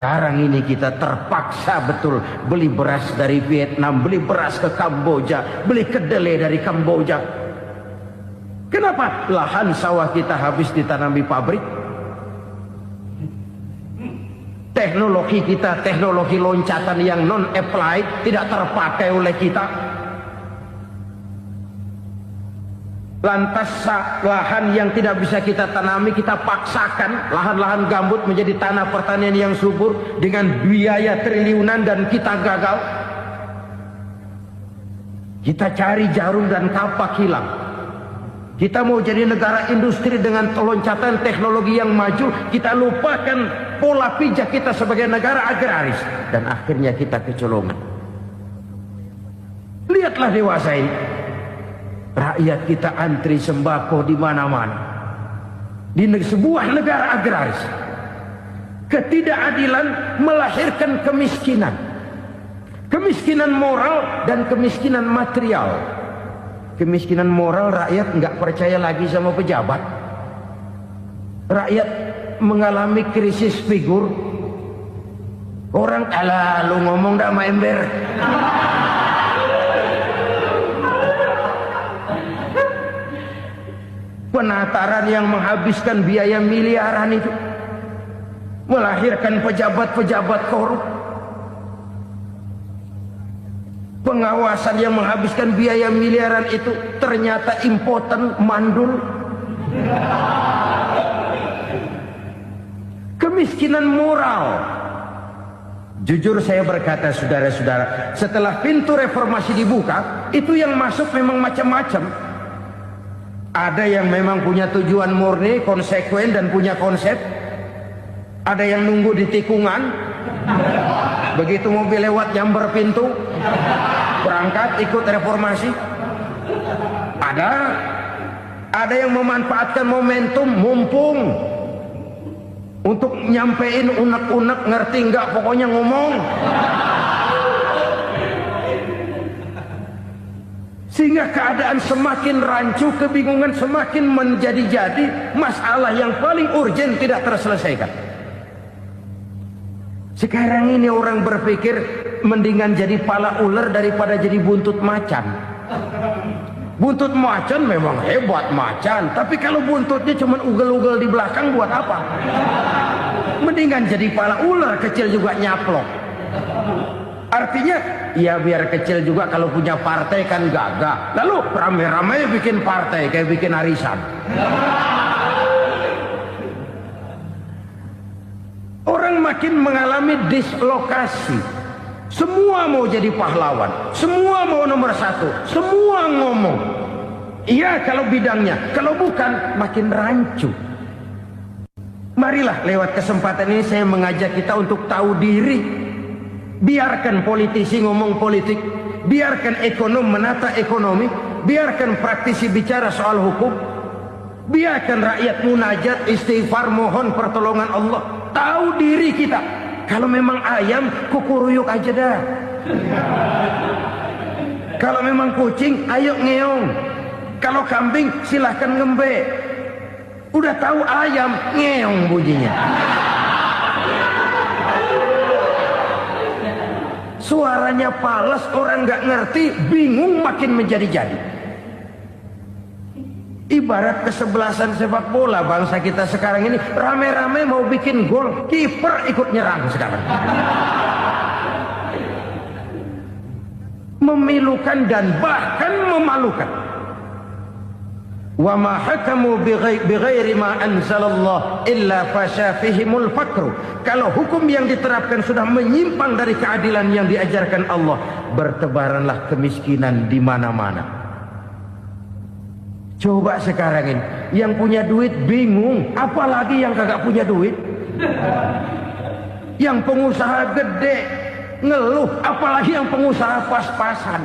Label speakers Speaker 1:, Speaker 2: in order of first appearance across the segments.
Speaker 1: Sekarang ini kita terpaksa betul beli beras dari Vietnam, beli beras ke Kamboja, beli kedelai dari Kamboja. Kenapa? Lahan sawah kita habis ditanami pabrik. Teknologi kita, teknologi loncatan yang non-applied, tidak terpakai oleh kita. Lantas lahan yang tidak bisa kita tanami, kita paksakan lahan-lahan gambut menjadi tanah pertanian yang subur dengan biaya triliunan dan kita gagal. Kita cari jarum dan kapak hilang. Kita mau jadi negara industri dengan loncatan teknologi yang maju, kita lupakan pola pijak kita sebagai negara agraris dan akhirnya kita kecolongan. Lihatlah dewasa ini. Rakyat kita antri sembako di mana-mana. Di sebuah negara agraris. Ketidakadilan melahirkan kemiskinan. Kemiskinan moral dan kemiskinan material. Kemiskinan moral, rakyat nggak percaya lagi sama pejabat. Rakyat mengalami krisis figur. Orang alah lu ngomong dah sama ember. Penataran yang menghabiskan biaya miliaran itu melahirkan pejabat-pejabat korup. Pengawasan yang menghabiskan biaya miliaran itu ternyata impoten, mandul. Kemiskinan moral. Jujur saya berkata saudara-saudara, setelah pintu reformasi dibuka, itu yang masuk memang macam-macam. Ada yang memang punya tujuan murni, konsekuen dan punya konsep. Ada yang nunggu di tikungan. Begitu mobil lewat nyamber pintu, berangkat ikut reformasi. Ada yang memanfaatkan momentum mumpung untuk nyampein unek-unek, ngerti nggak pokoknya ngomong. Sehingga keadaan semakin rancu, kebingungan semakin menjadi-jadi, masalah yang paling urgen tidak terselesaikan. Sekarang ini orang berpikir mendingan jadi pala ular daripada jadi buntut macan. Buntut macan memang hebat macan, tapi kalau buntutnya cuma ugel-ugel di belakang buat apa? Mendingan jadi pala ular, kecil juga nyaplok. Artinya, ya biar kecil juga kalau punya partai kan gagah. Lalu rame-rame bikin partai kayak bikin arisan. Orang makin mengalami dislokasi. Semua mau jadi pahlawan, semua mau nomor satu, semua ngomong. Iya kalau bidangnya, kalau bukan makin rancu. Marilah lewat kesempatan ini saya mengajak kita untuk tahu diri. Biarkan politisi ngomong politik, biarkan ekonom menata ekonomi, biarkan praktisi bicara soal hukum, biarkan rakyat munajat, istighfar, mohon pertolongan Allah. Tahu diri kita. Kalau memang ayam, kukuruyuk aja dah. Kalau memang kucing, ayo ngeong. Kalau kambing, silahkan ngembe. Udah tahu ayam, ngeong bunyinya. Suaranya palas, orang nggak ngerti, bingung, makin menjadi-jadi. Ibarat kesebelasan sepak bola bangsa kita sekarang ini, rame-rame mau bikin gol, kiper ikut nyerang sekarang. Memilukan dan bahkan memalukan. Wa ma hakamu bighairi ma anzalallah illa fasha fihimul fakru. Kalau hukum yang diterapkan sudah menyimpang dari keadilan yang diajarkan Allah, bertebaranlah kemiskinan di mana-mana. Coba sekarang ini, yang punya duit bingung, apalagi yang kagak punya duit. Yang pengusaha gede ngeluh, apalagi yang pengusaha pas-pasan.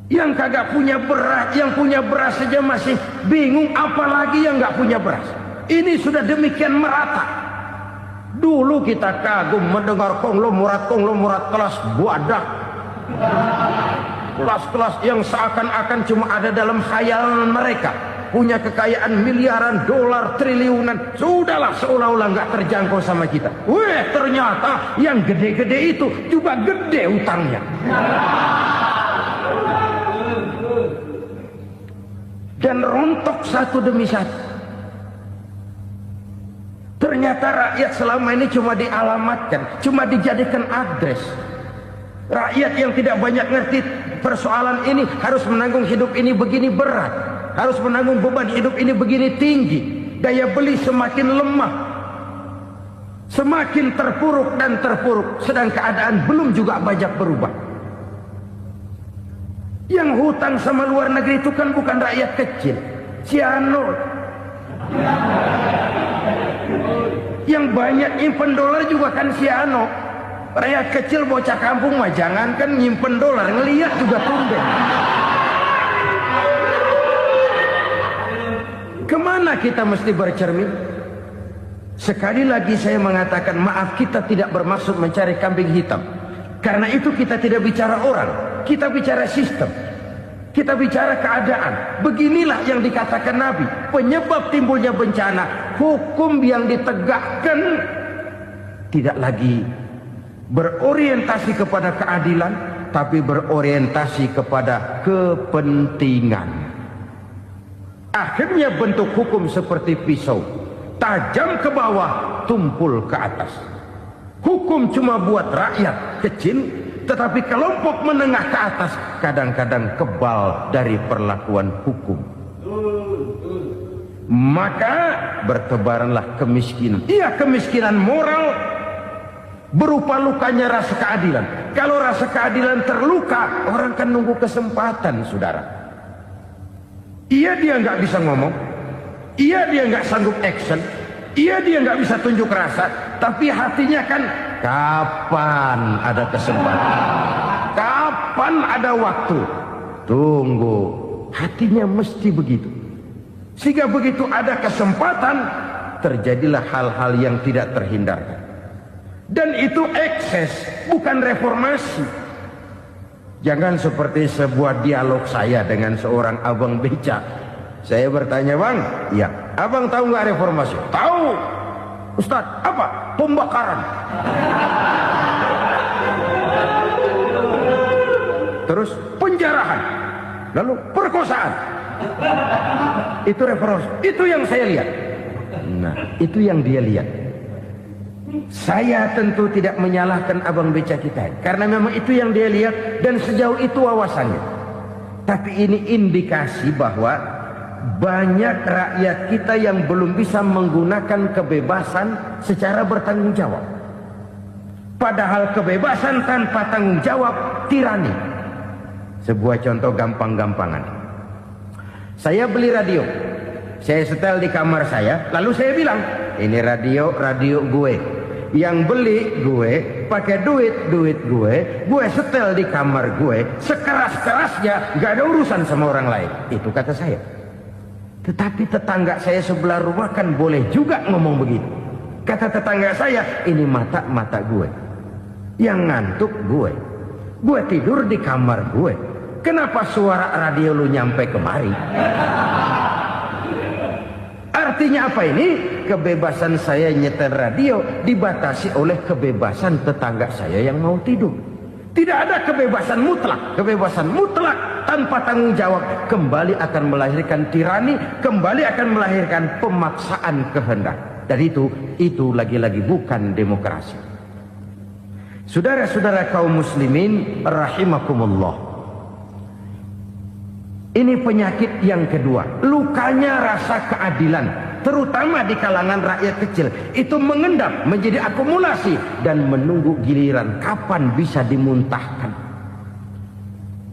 Speaker 1: Yang kagak punya beras, yang punya beras saja masih bingung, apalagi yang nggak punya beras. Ini sudah demikian merata. Dulu kita kagum mendengar konglomerat kelas buadak, kelas-kelas yang seakan-akan cuma ada dalam khayalan mereka. punya kekayaan miliaran dolar, triliunan, sudahlah seolah-olah nggak terjangkau sama kita. Weh, ternyata yang gede-gede itu juga gede utangnya. Dan rontok satu demi satu. Ternyata rakyat selama ini cuma dialamatkan, cuma dijadikan adres. Rakyat yang tidak banyak ngerti persoalan ini harus menanggung hidup ini begini berat, harus menanggung beban hidup ini begini tinggi, daya beli semakin lemah, semakin terpuruk dan terpuruk, sedang keadaan belum juga banyak berubah. Yang hutang sama luar negeri itu kan bukan rakyat kecil, Ciano. Yang banyak nyimpen dolar juga kan Ciano. Rakyat kecil bocah kampung mah jangankan nyimpen dolar, ngelihat juga tumben. Kemana kita mesti bercermin? Sekali lagi saya mengatakan maaf, kita tidak bermaksud mencari kambing hitam. Karena itu kita tidak bicara orang, kita bicara sistem, kita bicara keadaan. Beginilah yang dikatakan Nabi, penyebab timbulnya bencana, hukum yang ditegakkan tidak lagi berorientasi kepada keadilan, tapi berorientasi kepada kepentingan. Akhirnya bentuk hukum seperti pisau, tajam ke bawah, tumpul ke atas. Hukum cuma buat rakyat kecil, tetapi kelompok menengah ke atas kadang-kadang kebal dari perlakuan hukum. Maka bertebaranlah kemiskinan. Iya, kemiskinan moral berupa lukanya rasa keadilan. Kalau rasa keadilan terluka, orang kan nunggu kesempatan, saudara. Iya, dia nggak bisa ngomong, iya dia nggak sanggup action, iya dia nggak bisa tunjuk rasa, tapi hatinya kan kapan ada kesempatan, kapan ada waktu, tunggu. Hatinya mesti begitu. Sehingga begitu ada kesempatan, terjadilah hal-hal yang tidak terhindarkan. Dan itu ekses, bukan reformasi. Jangan seperti sebuah dialog saya dengan seorang abang beca. Saya bertanya, bang, ya, abang tahu nggak reformasi? Tahu. Ustaz, apa? Pembakaran. Terus penjarahan. Lalu perkosaan. Itu reformasi. Itu yang saya lihat. Nah, itu yang dia lihat. Saya tentu tidak menyalahkan abang beca kita, karena memang itu yang dia lihat dan sejauh itu wawasannya. Tapi ini indikasi bahwa banyak rakyat kita yang belum bisa menggunakan kebebasan secara bertanggung jawab. Padahal kebebasan tanpa tanggung jawab tirani. Sebuah contoh gampang-gampangan. Saya beli radio, saya setel di kamar saya, lalu saya bilang, ini radio gue. Yang beli gue, pakai duit gue setel di kamar gue, sekeras-kerasnya, gak ada urusan sama orang lain. Itu kata saya. Tetapi tetangga saya sebelah rumah kan boleh juga ngomong begitu. Kata tetangga saya, ini mata gue, yang ngantuk gue tidur di kamar gue, kenapa suara radio lu nyampe kemari? Artinya apa ini? Kebebasan saya nyetel radio dibatasi oleh kebebasan tetangga saya yang mau tidur. Tidak ada kebebasan mutlak. Kebebasan mutlak tanpa tanggung jawab kembali akan melahirkan tirani, kembali akan melahirkan pemaksaan kehendak. Dan itu lagi-lagi bukan demokrasi. Saudara-saudara kaum muslimin rahimakumullah. Ini penyakit yang kedua, lukanya rasa keadilan, terutama di kalangan rakyat kecil. Itu mengendap menjadi akumulasi dan menunggu giliran kapan bisa dimuntahkan.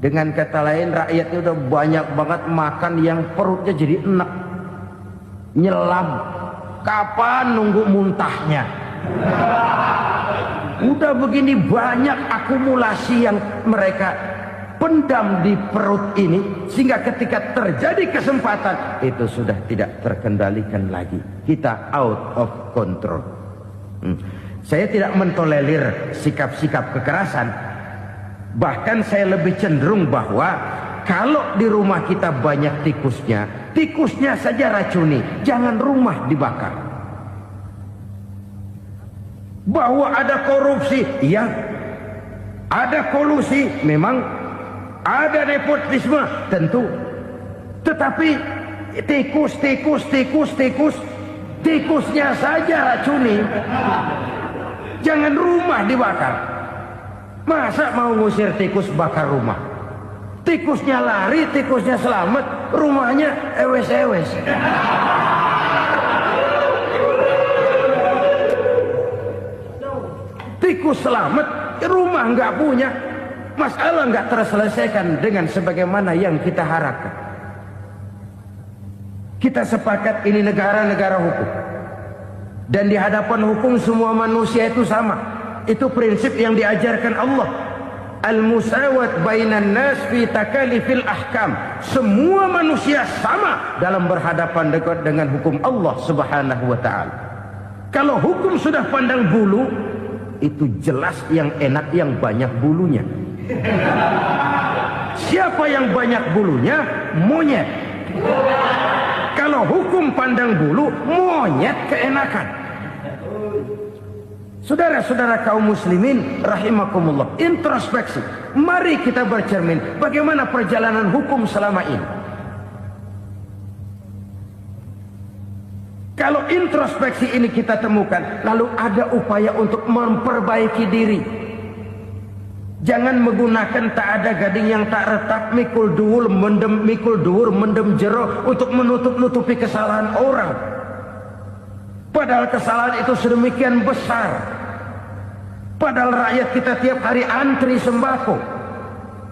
Speaker 1: Dengan kata lain, rakyatnya udah banyak banget makan yang perutnya jadi enak, nyelam. Kapan nunggu muntahnya? Udah begini banyak akumulasi yang mereka pendam di perut ini, sehingga ketika terjadi kesempatan itu sudah tidak terkendalikan lagi. Kita out of control. Saya tidak mentolerir sikap-sikap kekerasan. Bahkan saya lebih cenderung bahwa kalau di rumah kita banyak tikusnya, tikusnya saja racuni, jangan rumah dibakar. Bahwa ada korupsi, iya. Ada kolusi, memang. Ada nepotisme, tentu. Tetapi tikusnya saja racuni. Jangan rumah dibakar. Masa mau ngusir tikus bakar rumah? Tikusnya lari, tikusnya selamat, rumahnya ewes-ewes. Tikus selamat, rumah nggak punya, masalah nggak terselesaikan dengan sebagaimana yang kita harapkan. Kita sepakat ini negara hukum, dan di hadapan hukum semua manusia itu sama. Itu prinsip yang diajarkan Allah. Al-musawat bainan nas fi takalifil ahkam. Semua manusia sama dalam berhadapan dengan hukum Allah Subhanahu wa taala. Kalau hukum sudah pandang bulu, itu jelas yang enak yang banyak bulunya. Siapa yang banyak bulunya? Monyet. Kalau hukum pandang bulu, monyet keenakan. Saudara-saudara kaum muslimin rahimakumullah, introspeksi. Mari kita bercermin bagaimana perjalanan hukum selama ini. Kalau introspeksi ini kita temukan, lalu ada upaya untuk memperbaiki diri. Jangan menggunakan tak ada gading yang tak retak, mikul duwur mendem jero untuk menutup-nutupi kesalahan orang. Padahal kesalahan itu sedemikian besar. Padahal rakyat kita tiap hari antri sembako.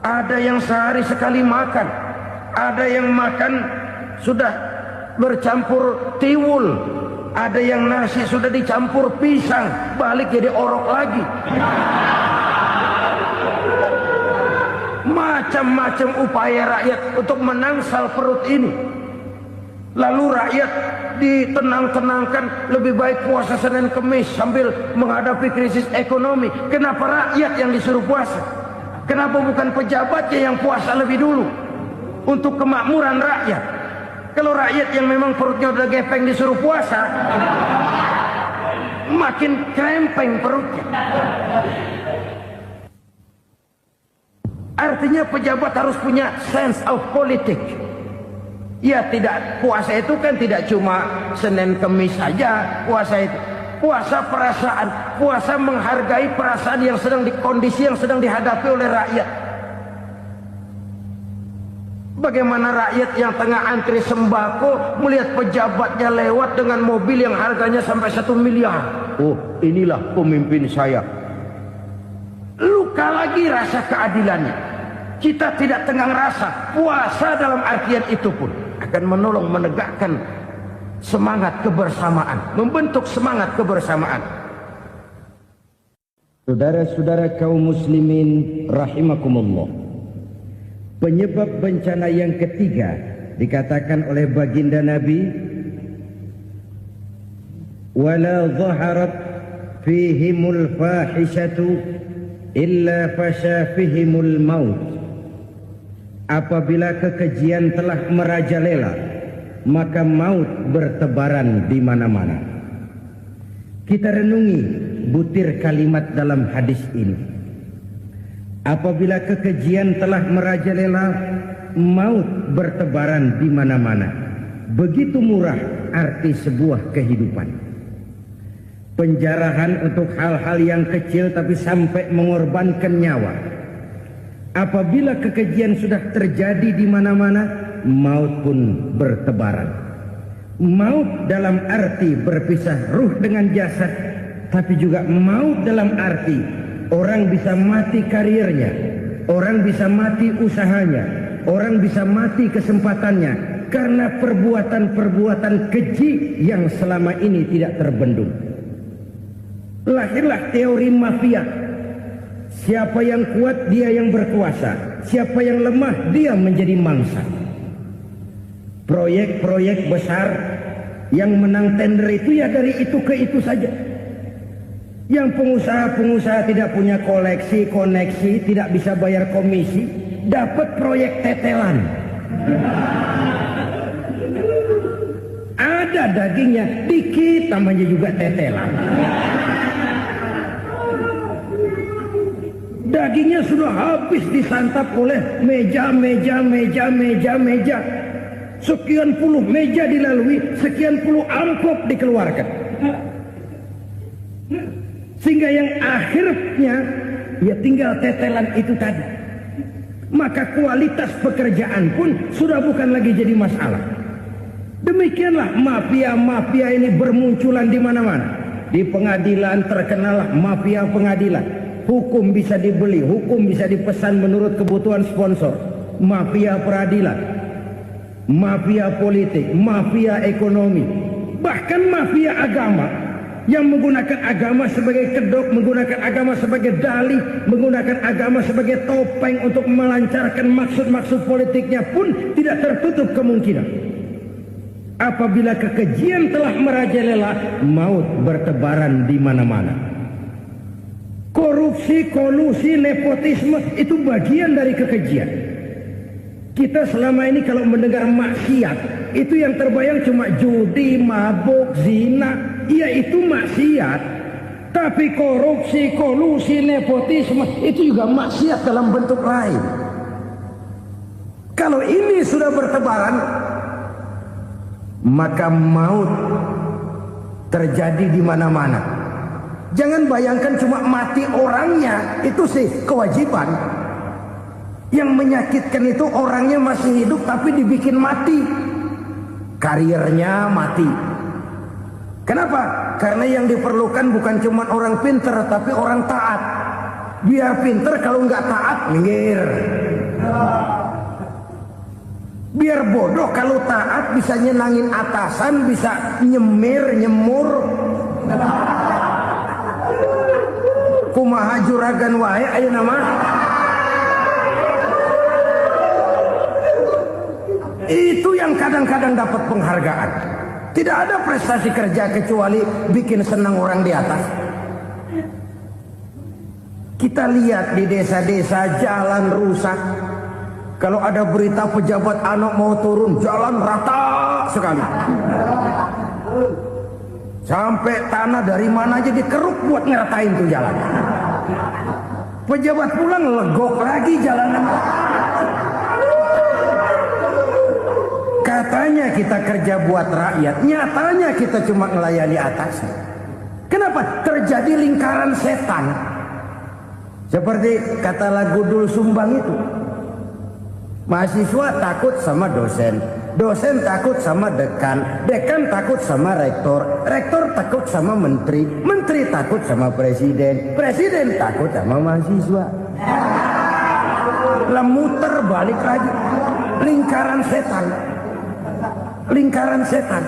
Speaker 1: Ada yang sehari sekali makan. Ada yang makan sudah bercampur tiwul. Ada yang nasi sudah dicampur pisang, balik jadi orok lagi. Macam-macam upaya rakyat untuk menangsal perut ini. Lalu rakyat ditenang-tenangkan, lebih baik puasa Senin Kemis sambil menghadapi krisis ekonomi. Kenapa rakyat yang disuruh puasa? Kenapa bukan pejabatnya yang puasa lebih dulu untuk kemakmuran rakyat? Kalau rakyat yang memang perutnya udah gepeng disuruh puasa, makin krempeng perutnya. Artinya pejabat harus punya sense of politics. Ya, tidak, puasa itu kan tidak cuma Senin Kemis saja. Puasa itu puasa perasaan, puasa menghargai perasaan yang sedang kondisi yang sedang dihadapi oleh rakyat. Bagaimana rakyat yang tengah antri sembako melihat pejabatnya lewat dengan mobil yang harganya sampai 1 miliar. Oh, inilah pemimpin saya. Luka lagi rasa keadilannya. Kita tidak tenggang rasa. Puasa dalam artian itu pun akan menolong menegakkan semangat kebersamaan, membentuk semangat kebersamaan. Saudara-saudara kaum muslimin rahimakumullah, penyebab bencana yang ketiga dikatakan oleh baginda Nabi, wala zaharat fihimul fahishatu illa fasha fihimul maut. Apabila kekejian telah merajalela, maka maut bertebaran di mana-mana. Kita renungi butir kalimat dalam hadis ini. Apabila kekejian telah merajalela, maut bertebaran di mana-mana. Begitu murah arti sebuah kehidupan. Penjarahan untuk hal-hal yang kecil tapi sampai mengorbankan nyawa. Apabila kekejian sudah terjadi di mana-mana, maut pun bertebaran. Maut dalam arti berpisah ruh dengan jasad, tapi juga maut dalam arti orang bisa mati karirnya, orang bisa mati usahanya, orang bisa mati kesempatannya karena perbuatan-perbuatan keji yang selama ini tidak terbendung. Lahirlah teori mafia. Siapa yang kuat dia yang berkuasa, siapa yang lemah dia menjadi mangsa. Proyek-proyek besar yang menang tender itu ya dari itu ke itu saja. Yang pengusaha-pengusaha tidak punya koneksi, tidak bisa bayar komisi, dapat proyek tetelan. ada dagingnya, dikit namanya juga tetelan. Dagingnya sudah habis disantap oleh meja. Sekian puluh meja dilalui, sekian puluh amplop dikeluarkan. Sehingga yang akhirnya ya tinggal tetelan itu tadi. Maka kualitas pekerjaan pun sudah bukan lagi jadi masalah. Demikianlah mafia-mafia ini bermunculan di mana-mana. Di pengadilan terkenal mafia pengadilan. Hukum bisa dibeli, hukum bisa dipesan menurut kebutuhan sponsor. Mafia peradilan, mafia politik, mafia ekonomi, bahkan mafia agama yang menggunakan agama sebagai kedok, menggunakan agama sebagai dalih, menggunakan agama sebagai topeng untuk melancarkan maksud-maksud politiknya pun tidak tertutup kemungkinan. Apabila kekejian telah merajalela, maut bertebaran di mana-mana. Korupsi, kolusi, nepotisme itu bagian dari kekejian. Kita selama ini kalau mendengar maksiat, itu yang terbayang cuma judi, mabuk, zina. Iya, itu maksiat. Tapi korupsi, kolusi, nepotisme itu juga maksiat dalam bentuk lain. Kalau ini sudah bertebaran, maka maut terjadi di mana-mana. Jangan bayangkan cuma mati orangnya, itu sih kewajiban. Yang menyakitkan itu orangnya masih hidup tapi dibikin mati. Karirnya mati. Kenapa? Karena yang diperlukan bukan cuma orang pinter tapi orang taat. Biar pinter, kalau nggak taat minggir. Biar bodoh, kalau taat bisa nyenangin atasan, bisa nyemir, nyemur. Kumaha juragan wae ayo nama. Itu yang kadang-kadang dapat penghargaan. Tidak ada prestasi kerja kecuali bikin senang orang di atas. Kita lihat di desa-desa jalan rusak. Kalau ada berita pejabat anak mau turun, jalan rata sekali. Sampai tanah dari mana aja dikeruk buat ngeratain tuh jalan. Pejabat pulang legok lagi jalanan. Katanya kita kerja buat rakyat, nyatanya kita cuma melayani atasnya. Kenapa? Terjadi lingkaran setan. Seperti kata lagu Dul Sumbang itu. Mahasiswa takut sama dosen, dosen takut sama dekan, dekan takut sama rektor, rektor takut sama menteri, menteri takut sama presiden, presiden takut sama mahasiswa. Lah muter balik lagi. Lingkaran setan. Lingkaran setan.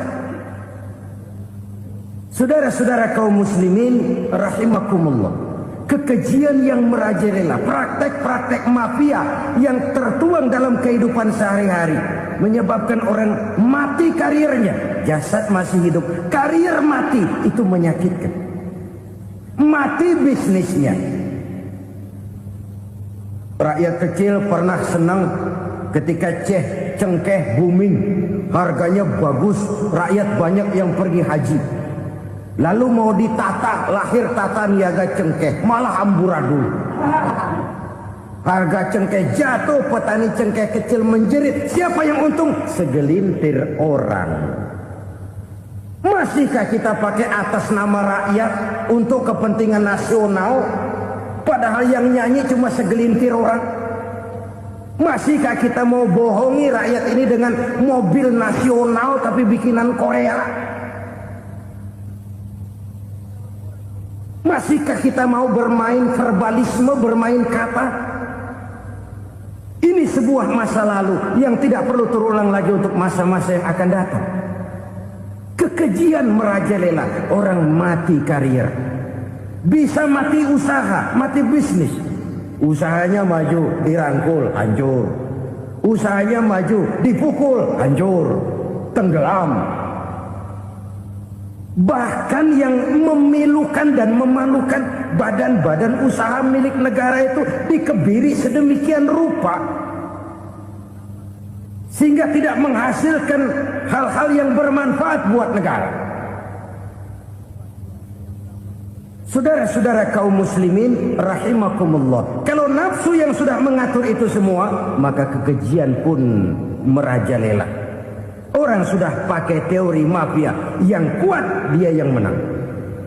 Speaker 1: Saudara-saudara kaum muslimin rahimakumullah. Kekejian yang merajalela, praktek-praktek mafia yang tertuang dalam kehidupan sehari-hari menyebabkan orang mati karirnya, jasad masih hidup, karir mati, itu menyakitkan. Mati bisnisnya. Rakyat kecil pernah senang ketika cengkeh booming, harganya bagus, rakyat banyak yang pergi haji. Lalu mau ditata, lahir tata niaga cengkeh, malah amburadul. Harga cengkeh jatuh, petani cengkeh kecil menjerit. Siapa yang untung? Segelintir orang. Masihkah kita pakai atas nama rakyat untuk kepentingan nasional? Padahal yang nyanyi cuma segelintir orang. Masihkah kita mau bohongi rakyat ini dengan mobil nasional tapi bikinan Korea? Masihkah kita mau bermain verbalisme, bermain kata? Ini sebuah masa lalu yang tidak perlu terulang lagi untuk masa-masa yang akan datang. Kekejian merajalela, orang mati karir. Bisa mati usaha, mati bisnis. Usahanya maju, dirangkul, hancur. Usahanya maju, dipukul, hancur, tenggelam. Bahkan yang memilukan dan memalukan badan-badan usaha milik negara itu dikebiri sedemikian rupa sehingga tidak menghasilkan hal-hal yang bermanfaat buat negara. Saudara-saudara kaum muslimin rahimakumullah, kalau nafsu yang sudah mengatur itu semua, maka kekejian pun merajalela. Orang sudah pakai teori mafia, yang kuat dia yang menang,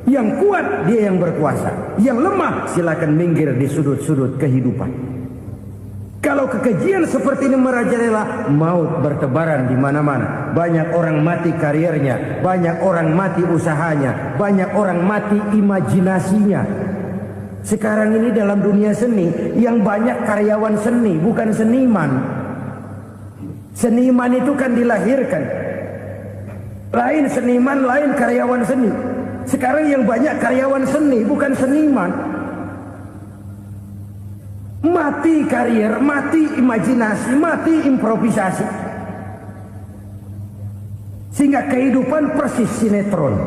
Speaker 1: yang kuat dia yang berkuasa, yang lemah silakan minggir di sudut-sudut kehidupan. Kalau kekejian seperti ini merajalela, maut bertebaran di mana-mana. Banyak orang mati karirnya, banyak orang mati usahanya, banyak orang mati imajinasinya. Sekarang ini dalam dunia seni, yang banyak karyawan seni, bukan seniman. Seniman itu kan dilahirkan. Lain seniman, lain karyawan seni. Sekarang yang banyak karyawan seni, bukan seniman. Mati karier, mati imajinasi, mati improvisasi. Sehingga kehidupan persis sinetron.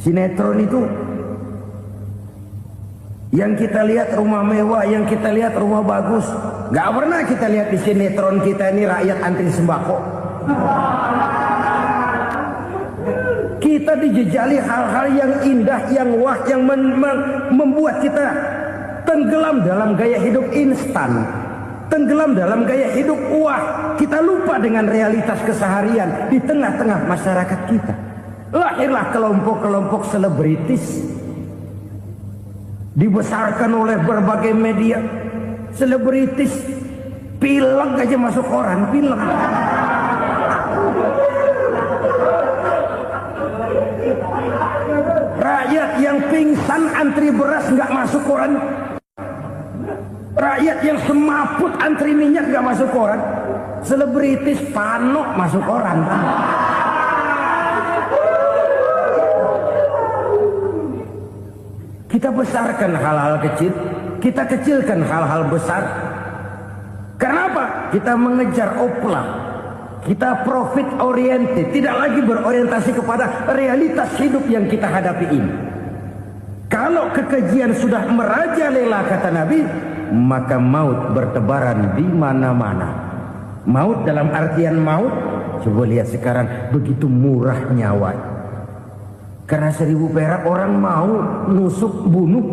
Speaker 1: Sinetron itu yang kita lihat rumah mewah, yang kita lihat rumah bagus. Gak pernah kita lihat di sinetron kita ini rakyat antri sembako. Kita dijejali hal-hal yang indah, yang wah, yang membuat kita tenggelam dalam gaya hidup instan, tenggelam dalam gaya hidup wah. Kita lupa dengan realitas keseharian di tengah-tengah masyarakat kita. Lahirlah kelompok-kelompok selebritis, dibesarkan oleh berbagai media. Selebritis pilek aja masuk koran, pilek. Rakyat yang pingsan antri beras nggak masuk koran. Rakyat yang semaput antri minyak gak masuk koran. Selebritis panok masuk koran. Kita besarkan hal-hal kecil, kita kecilkan hal-hal besar. Kenapa? Kita mengejar opla. Kita profit oriented, tidak lagi berorientasi kepada realitas hidup yang kita hadapi ini. Kalau kekejian sudah merajalela, kata Nabi, maka maut bertebaran di mana-mana. Maut dalam artian maut, coba lihat sekarang begitu murah nyawa. Karena 1000 perak orang mau nusuk bunuh.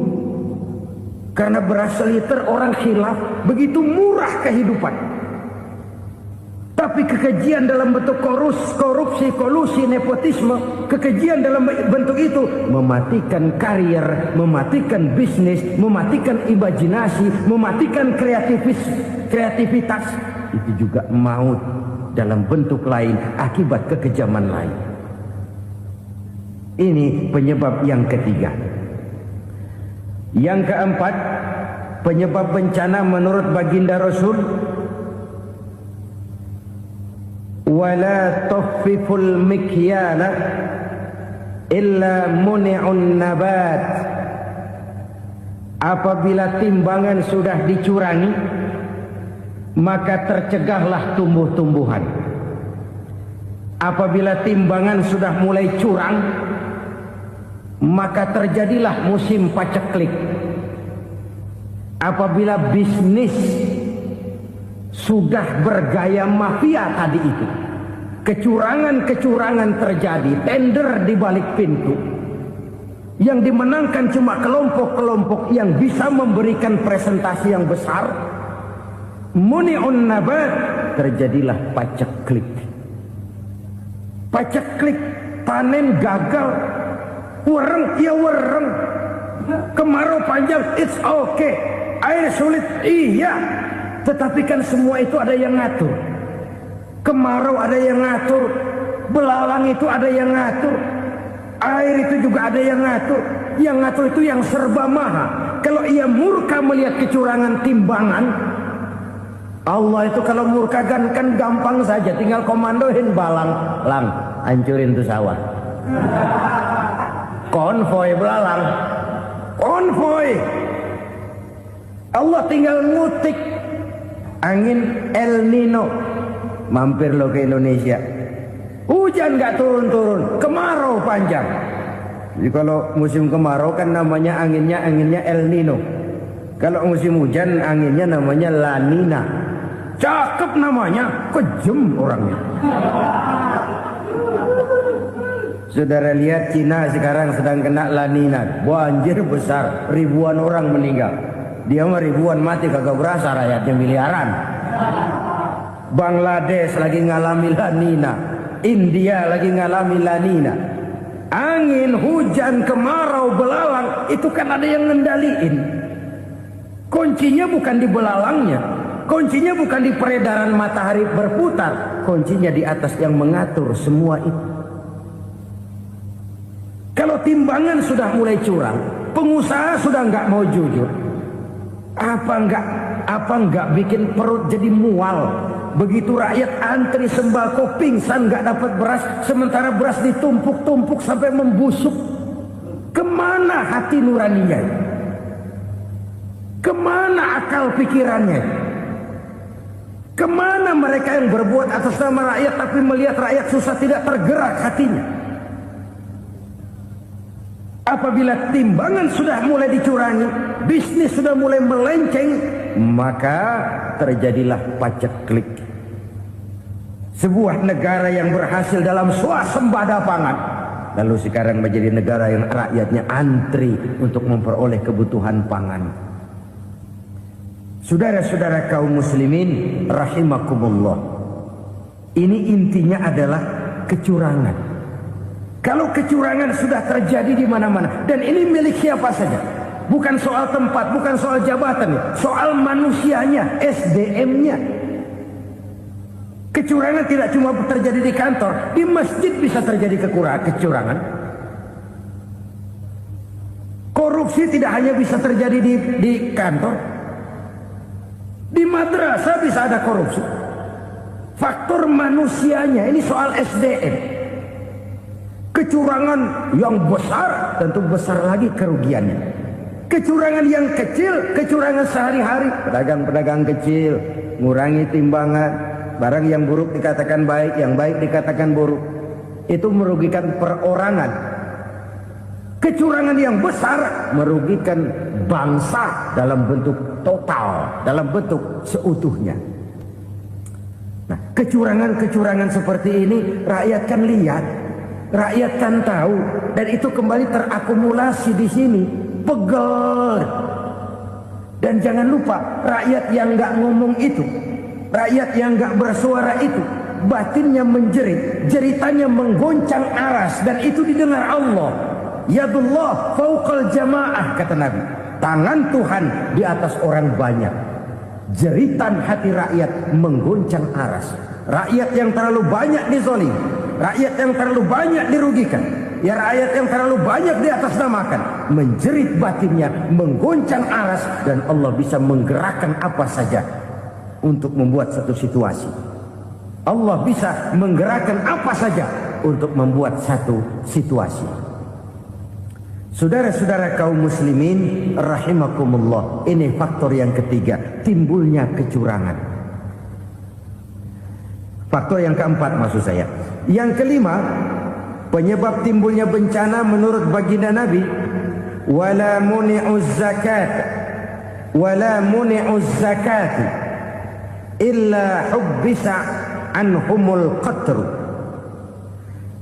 Speaker 1: Karena beras seliter orang khilaf, begitu murah kehidupan. Tapi kekejian dalam bentuk korupsi, kolusi, nepotisme, kekejian dalam bentuk itu mematikan karier, mematikan bisnis, mematikan imajinasi, mematikan kreativitas. Itu juga maut dalam bentuk lain akibat kekejaman lain. Ini penyebab yang ketiga. Yang keempat, penyebab bencana menurut baginda Rasul, wala tuffiful mikyala illa muni'un nabat. Apabila timbangan sudah dicurangi, maka tercegahlah tumbuh-tumbuhan. Apabila timbangan sudah mulai curang, maka terjadilah musim paceklik. Apabila bisnis sudah bergaya mafia tadi itu, kecurangan-kecurangan terjadi, tender di balik pintu, yang dimenangkan cuma kelompok-kelompok yang bisa memberikan presentasi yang besar, muni'un nabat, terjadilah paceklik. Paceklik, panen gagal, wereng ya wereng, kemarau panjang, it's okay, air sulit, iya. Tetapi kan semua itu ada yang ngatur. Kemarau ada yang ngatur, belalang itu ada yang ngatur, air itu juga ada yang ngatur. Yang ngatur itu yang serba maha. Kalau ia murka melihat kecurangan timbangan, Allah itu kalau murka kan gampang saja, tinggal komandoin balang, lang, hancurin tuh sawah. Konvoy belalang, konvoy. Allah tinggal ngutik. Angin El Nino, mampir lo ke Indonesia. Hujan gak turun-turun, kemarau panjang. Jadi kalau musim kemarau kan namanya anginnya El Nino. Kalau musim hujan anginnya namanya La Nina. Cakep namanya, kejem orangnya. Saudara lihat Cina sekarang sedang kena La Nina, banjir besar, ribuan orang meninggal. Dia mah ribuan mati kagak berasa, rakyatnya miliaran. Bangladesh lagi ngalami La Nina, India lagi ngalami La Nina. Angin, hujan, kemarau, belalang, itu kan ada yang ngendaliin. Kuncinya bukan di belalangnya, kuncinya bukan di peredaran matahari berputar, kuncinya di atas yang mengatur semua itu. Kalau timbangan sudah mulai curang, pengusaha sudah nggak mau jujur, apa nggak bikin perut jadi mual? Begitu rakyat antri sembako pingsan nggak dapat beras, sementara beras ditumpuk-tumpuk sampai membusuk. Kemana hati nuraninya? Kemana akal pikirannya? Kemana mereka yang berbuat atas nama rakyat tapi melihat rakyat susah tidak tergerak hatinya? Apabila timbangan sudah mulai dicurangi, bisnis sudah mulai melenceng, maka terjadilah paceklik. Sebuah negara yang berhasil dalam swasembada pangan, lalu sekarang menjadi negara yang rakyatnya antri untuk memperoleh kebutuhan pangan. Saudara-saudara kaum muslimin rahimakumullah, ini intinya adalah kecurangan. Kalau kecurangan sudah terjadi di mana-mana, dan ini milik siapa saja, bukan soal tempat, bukan soal jabatan, soal manusianya, SDM-nya. Kecurangan tidak cuma terjadi di kantor, di masjid bisa terjadi kecurangan. Korupsi tidak hanya bisa terjadi di kantor, di madrasah bisa ada korupsi. Faktor manusianya, ini soal SDM. Kecurangan yang besar tentu besar lagi kerugiannya. Kecurangan yang kecil, kecurangan sehari-hari, pedagang-pedagang kecil ngurangi timbangan, barang yang buruk dikatakan baik, yang baik dikatakan buruk, itu merugikan perorangan. Kecurangan yang besar merugikan bangsa dalam bentuk total, dalam bentuk seutuhnya. Nah, kecurangan-kecurangan seperti ini rakyat kan lihat, rakyat kan tahu, dan itu kembali terakumulasi di sini, pegel. Dan jangan lupa, rakyat yang nggak ngomong itu, rakyat yang nggak bersuara itu, batinnya menjerit, jeritannya menggoncang aras, dan itu didengar Allah. Yadullah fauqal jamaah, kata Nabi. Tangan Tuhan di atas orang banyak. Jeritan hati rakyat menggoncang aras. Rakyat yang terlalu banyak dizolim, rakyat yang terlalu banyak dirugikan, ya rakyat yang terlalu banyak di atas namakan, menjerit batinnya, menggoncang aras, dan Allah bisa menggerakkan apa saja untuk membuat satu situasi. Allah bisa menggerakkan apa saja untuk membuat satu situasi. Saudara-saudara kaum muslimin rahimakumullah, ini faktor yang ketiga, timbulnya kecurangan. Faktor yang keempat maksud saya. Yang kelima, penyebab timbulnya bencana menurut baginda Nabi, wala muni'uz zakat wala muni'uz zakat illa hubbisa anhumul qatr.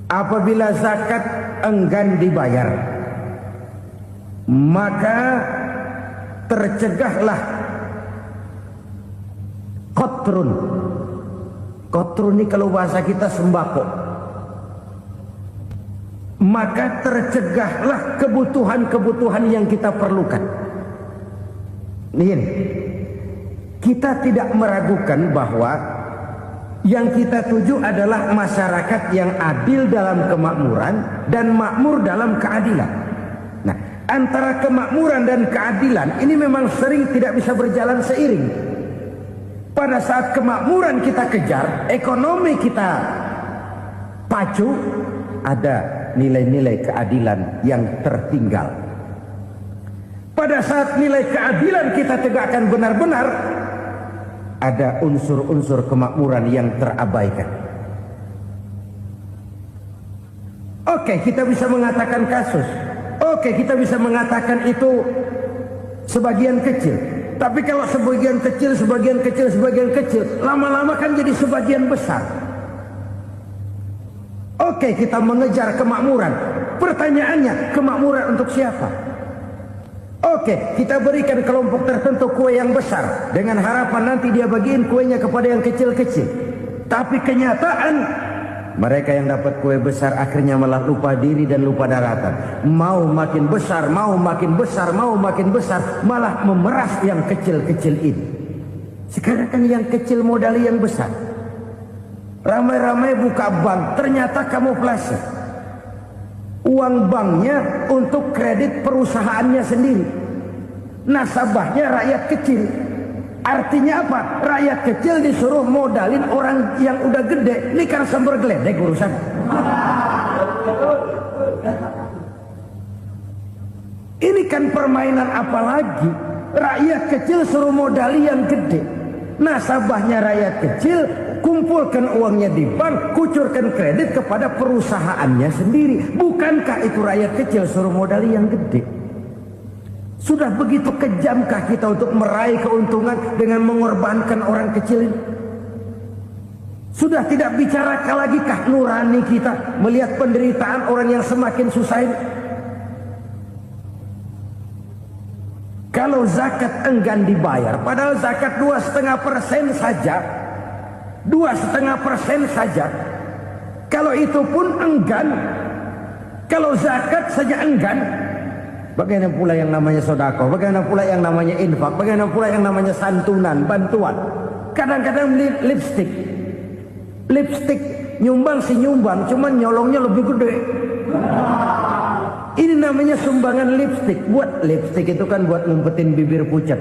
Speaker 1: Apabila zakat enggan dibayar, maka tercegahlah qatrun. Qatrun ini kalau bahasa kita sembako. Maka tercegahlah kebutuhan-kebutuhan yang kita perlukan. Ini, kita tidak meragukan bahwa yang kita tuju adalah masyarakat yang adil dalam kemakmuran dan makmur dalam keadilan. Nah, antara kemakmuran dan keadilan ini memang sering tidak bisa berjalan seiring. Pada saat kemakmuran kita kejar, ekonomi kita pacu, ada nilai-nilai keadilan yang tertinggal. Pada saat nilai keadilan kita tegakkan benar-benar, ada unsur-unsur kemakmuran yang terabaikan. Oke, kita bisa mengatakan kasus. Oke, kita bisa mengatakan itu sebagian kecil. Tapi kalau sebagian kecil, sebagian kecil, sebagian kecil, lama-lama kan jadi sebagian besar. Oke, kita mengejar kemakmuran. Pertanyaannya, kemakmuran untuk siapa? Oke, kita berikan kelompok tertentu kue yang besar dengan harapan nanti dia bagiin kuenya kepada yang kecil-kecil. Tapi kenyataan mereka yang dapat kue besar akhirnya malah lupa diri dan lupa daratan. Mau makin besar, mau makin besar, mau makin besar, malah memeras yang kecil-kecil ini. Sekarang kan yang kecil modali yang besar. Ramai-ramai buka bank, ternyata kamuflase. Uang banknya untuk kredit perusahaannya sendiri. Nasabahnya rakyat kecil. Artinya apa? Rakyat kecil disuruh modalin orang yang udah gede. Ini kan sumber geledek urusan. Ini kan permainan apa lagi? Rakyat kecil suruh modali yang gede. Nasabahnya rakyat kecil, kumpulkan uangnya di bank, kucurkan kredit kepada perusahaannya sendiri. Bukankah itu rakyat kecil suruh modali yang gede? Sudah begitu kejamkah kita untuk meraih keuntungan dengan mengorbankan orang kecil ini? Sudah tidak bicara lagi kah nurani kita melihat penderitaan orang yang semakin susah ini? Kalau zakat enggan dibayar, padahal zakat 2,5% saja, 2,5% saja. Kalau itu pun enggan, kalau zakat saja enggan, bagaimana pula yang namanya sedekah, bagaimana pula yang namanya infak, bagaimana pula yang namanya santunan, bantuan. Kadang-kadang beli lipstick nyumbang si nyumbang, cuman nyolongnya lebih gede. Ini namanya sumbangan lipstick. Buat lipstick itu kan buat ngumpetin bibir pucat.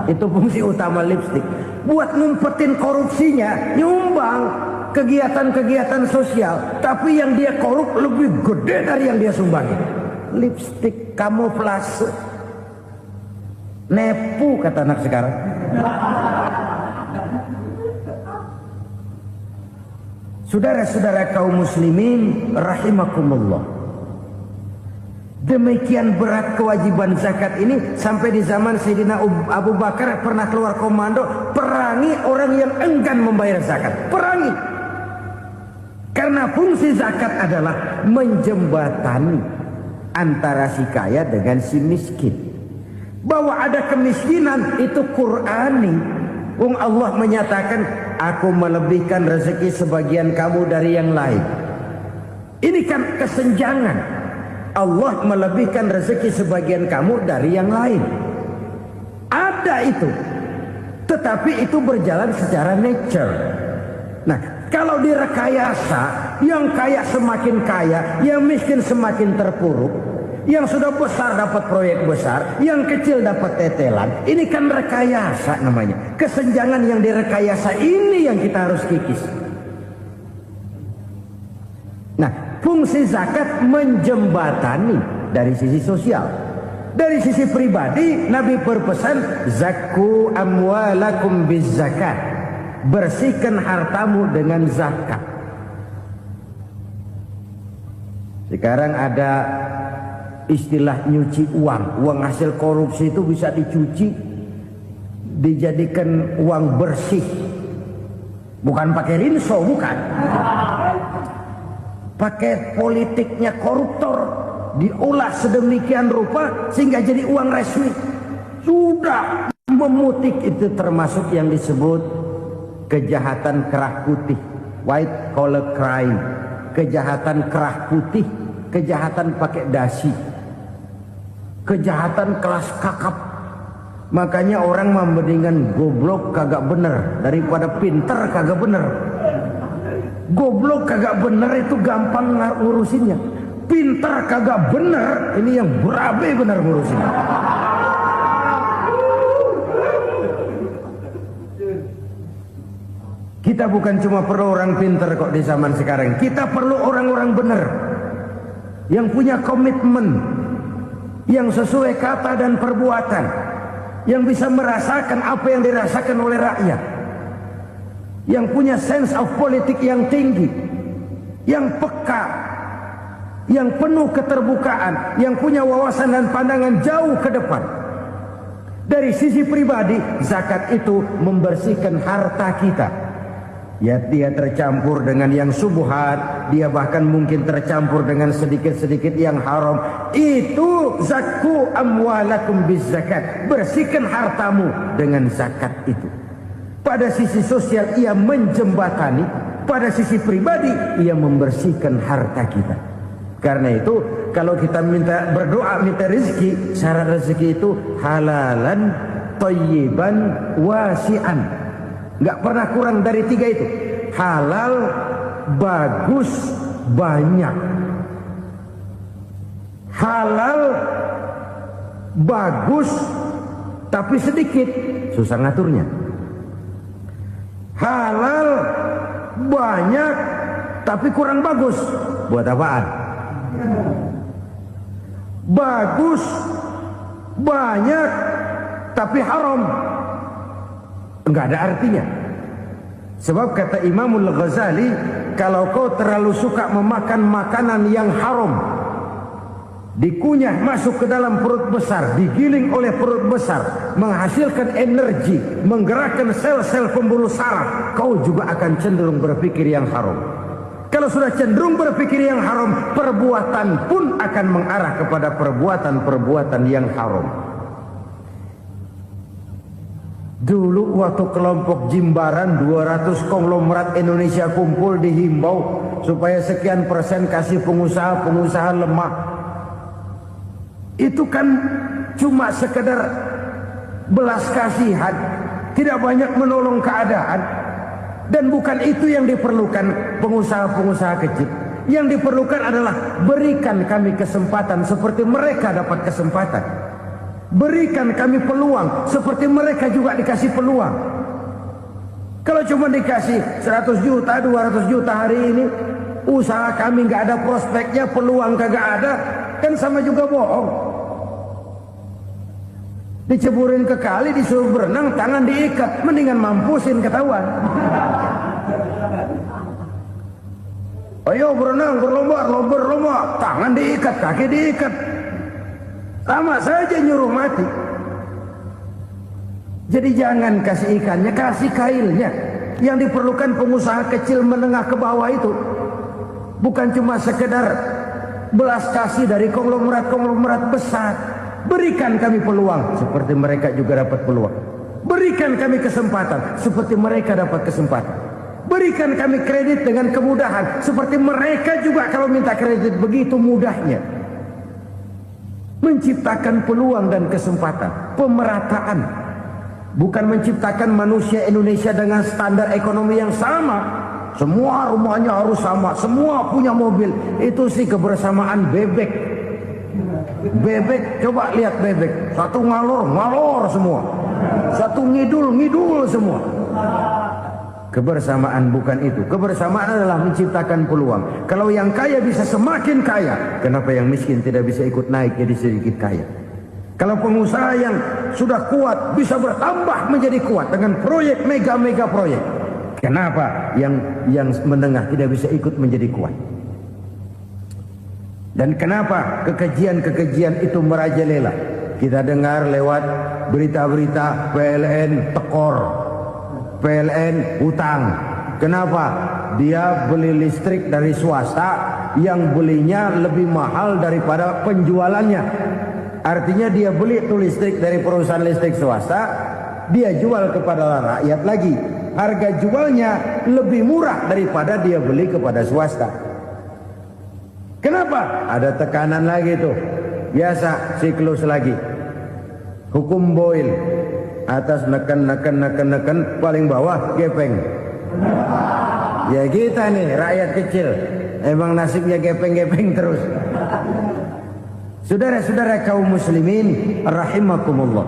Speaker 1: Itu fungsi utama lipstick. Buat ngumpetin korupsinya, nyumbang kegiatan-kegiatan sosial. Tapi yang dia korup lebih gede dari yang dia sumbangin. Lipstick kamuflase. Nepu kata anak sekarang. Saudara-saudara kaum muslimin rahimakumullah. Demikian berat kewajiban zakat ini sampai di zaman Sayyidina Abu Bakar pernah keluar komando perangi orang yang enggan membayar zakat. Perangi. Karena fungsi zakat adalah menjembatani antara si kaya dengan si miskin. Bahwa ada kemiskinan itu Qur'ani. Allah menyatakan, aku melebihkan rezeki sebagian kamu dari yang lain. Ini kan kesenjangan. Allah melebihkan rezeki sebagian kamu dari yang lain. Ada itu. Tetapi itu berjalan secara nature. Nah, kalau direkayasa, yang kaya semakin kaya, yang miskin semakin terpuruk, yang sudah besar dapat proyek besar, yang kecil dapat tetelan. Ini kan rekayasa namanya. Kesenjangan yang direkayasa ini yang kita harus kikis. Nah, fungsi zakat menjembatani dari sisi sosial. Dari sisi pribadi, Nabi berpesan, zakku amwalakum biz zakat. Bersihkan hartamu dengan zakat. Sekarang ada istilah nyuci uang. Uang hasil korupsi itu bisa dicuci, dijadikan uang bersih. Bukan pakai rinso, bukan. Pakai politiknya koruptor, diolah sedemikian rupa sehingga jadi uang resmi. Sudah memutik, itu termasuk yang disebut kejahatan kerah putih, white collar crime. Kejahatan kerah putih, kejahatan pakai dasi, kejahatan kelas kakap. Makanya orang mendingan goblok kagak bener daripada pinter kagak bener. Goblok kagak bener itu gampang ngurusinnya. Pintar kagak bener, ini yang berabe bener ngurusinnya. Kita bukan cuma perlu orang pintar kok di zaman sekarang. Kita perlu orang-orang bener yang punya komitmen, yang sesuai kata dan perbuatan, yang bisa merasakan apa yang dirasakan oleh rakyat, yang punya sense of politik yang tinggi, yang peka, yang penuh keterbukaan, yang punya wawasan dan pandangan jauh ke depan. Dari sisi pribadi, zakat itu membersihkan harta kita. Ya, dia tercampur dengan yang subuhat, dia bahkan mungkin tercampur dengan sedikit-sedikit yang haram. Itu zakku amwalakum bizzakat. Bersihkan hartamu dengan zakat itu. Pada sisi sosial ia menjembatani, pada sisi pribadi ia membersihkan harta kita. Karena itu kalau kita minta berdoa, minta rezeki, syarat rezeki itu halalan thayyiban wasi'an. Enggak pernah kurang dari 3 itu. Halal, bagus, banyak. Halal, bagus, tapi sedikit, susah ngaturnya. Halal, banyak, tapi kurang bagus. Buat apaan? Bagus, banyak, tapi haram. Enggak ada artinya. Sebab kata Imamul Ghazali, kalau kau terlalu suka memakan makanan yang haram, dikunyah masuk ke dalam perut besar, digiling oleh perut besar, menghasilkan energi, menggerakkan sel-sel pembuluh saraf, kau juga akan cenderung berpikir yang haram. Kalau sudah cenderung berpikir yang haram, perbuatan pun akan mengarah kepada perbuatan-perbuatan yang haram. Dulu waktu kelompok Jimbaran 200 konglomerat Indonesia kumpul, dihimbau supaya sekian persen kasih pengusaha lemah. Itu kan cuma sekedar belas kasihan, tidak banyak menolong keadaan. Dan bukan itu yang diperlukan pengusaha-pengusaha kecil. Yang diperlukan adalah berikan kami kesempatan seperti mereka dapat kesempatan. Berikan kami peluang seperti mereka juga dikasih peluang. Kalau cuma dikasih 100 juta, 200 juta hari ini, usaha kami nggak ada prospeknya, peluang kagak ada, kan sama juga bohong. Diceburin ke kali, disuruh berenang, tangan diikat, mendingan mampusin ketahuan. Ayo berenang, berlomba, tangan diikat, kaki diikat, sama saja nyuruh mati. Jadi jangan kasih ikannya, kasih kailnya. Yang diperlukan pengusaha kecil menengah ke bawah itu bukan cuma sekedar belas kasih dari konglomerat besar. Berikan kami peluang seperti mereka juga dapat peluang. Berikan kami kesempatan seperti mereka dapat kesempatan. Berikan kami kredit dengan kemudahan seperti mereka juga kalau minta kredit begitu mudahnya. Menciptakan peluang dan kesempatan, pemerataan. Bukan menciptakan manusia Indonesia dengan standar ekonomi yang sama. Semua rumahnya harus sama, semua punya mobil. Itu sih kebersamaan bebek. Bebek, coba lihat bebek, satu ngalor semua, satu ngidul semua. Kebersamaan bukan itu. Kebersamaan adalah menciptakan peluang. Kalau yang kaya bisa semakin kaya, kenapa yang miskin tidak bisa ikut naik jadi sedikit kaya? Kalau pengusaha yang sudah kuat bisa bertambah menjadi kuat dengan proyek mega proyek, kenapa yang menengah tidak bisa ikut menjadi kuat? Dan kenapa kekejian itu merajalela? Kita dengar lewat berita-berita PLN tekor, PLN utang. Kenapa? Dia beli listrik dari swasta yang belinya lebih mahal daripada penjualannya. Artinya dia beli itu listrik dari perusahaan listrik swasta, dia jual kepada rakyat lagi. Harga jualnya lebih murah daripada dia beli kepada swasta. Kenapa? Ada tekanan lagi tuh. Biasa siklus lagi. Hukum Boyle. Atas neken, paling bawah gepeng. Ya kita nih rakyat kecil. Emang nasibnya gepeng terus. Saudara-saudara kaum muslimin rahimakumullah.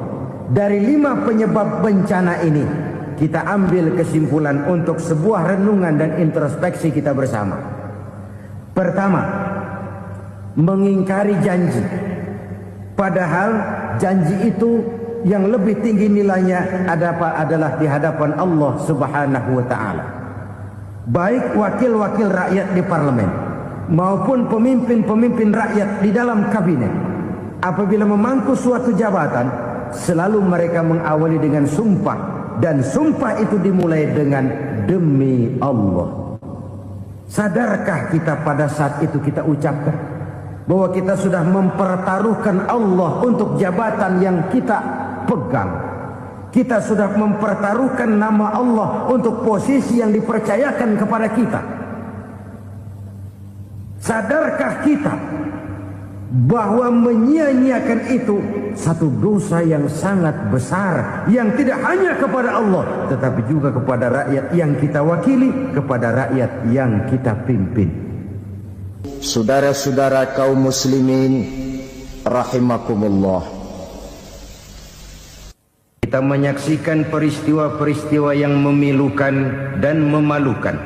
Speaker 1: Dari 5 penyebab bencana ini, kita ambil kesimpulan untuk sebuah renungan dan introspeksi kita bersama. Pertama, mengingkari janji. Padahal janji itu yang lebih tinggi nilainya adalah di hadapan Allah Subhanahu wa taala. Baik wakil-wakil rakyat di parlemen maupun pemimpin-pemimpin rakyat di dalam kabinet, apabila memangku suatu jabatan, selalu mereka mengawali dengan sumpah, dan sumpah itu dimulai dengan demi Allah. Sadarkah kita pada saat itu kita ucapkan bahwa kita sudah mempertaruhkan Allah untuk jabatan yang kita pegang? Kita sudah mempertaruhkan nama Allah untuk posisi yang dipercayakan kepada kita. Sadarkah kita bahwa menyia-nyiakan itu satu dosa yang sangat besar, yang tidak hanya kepada Allah tetapi juga kepada rakyat yang kita wakili, kepada rakyat yang kita pimpin.
Speaker 2: Saudara-saudara kaum muslimin rahimakumullah,
Speaker 1: kita menyaksikan peristiwa-peristiwa yang memilukan dan memalukan.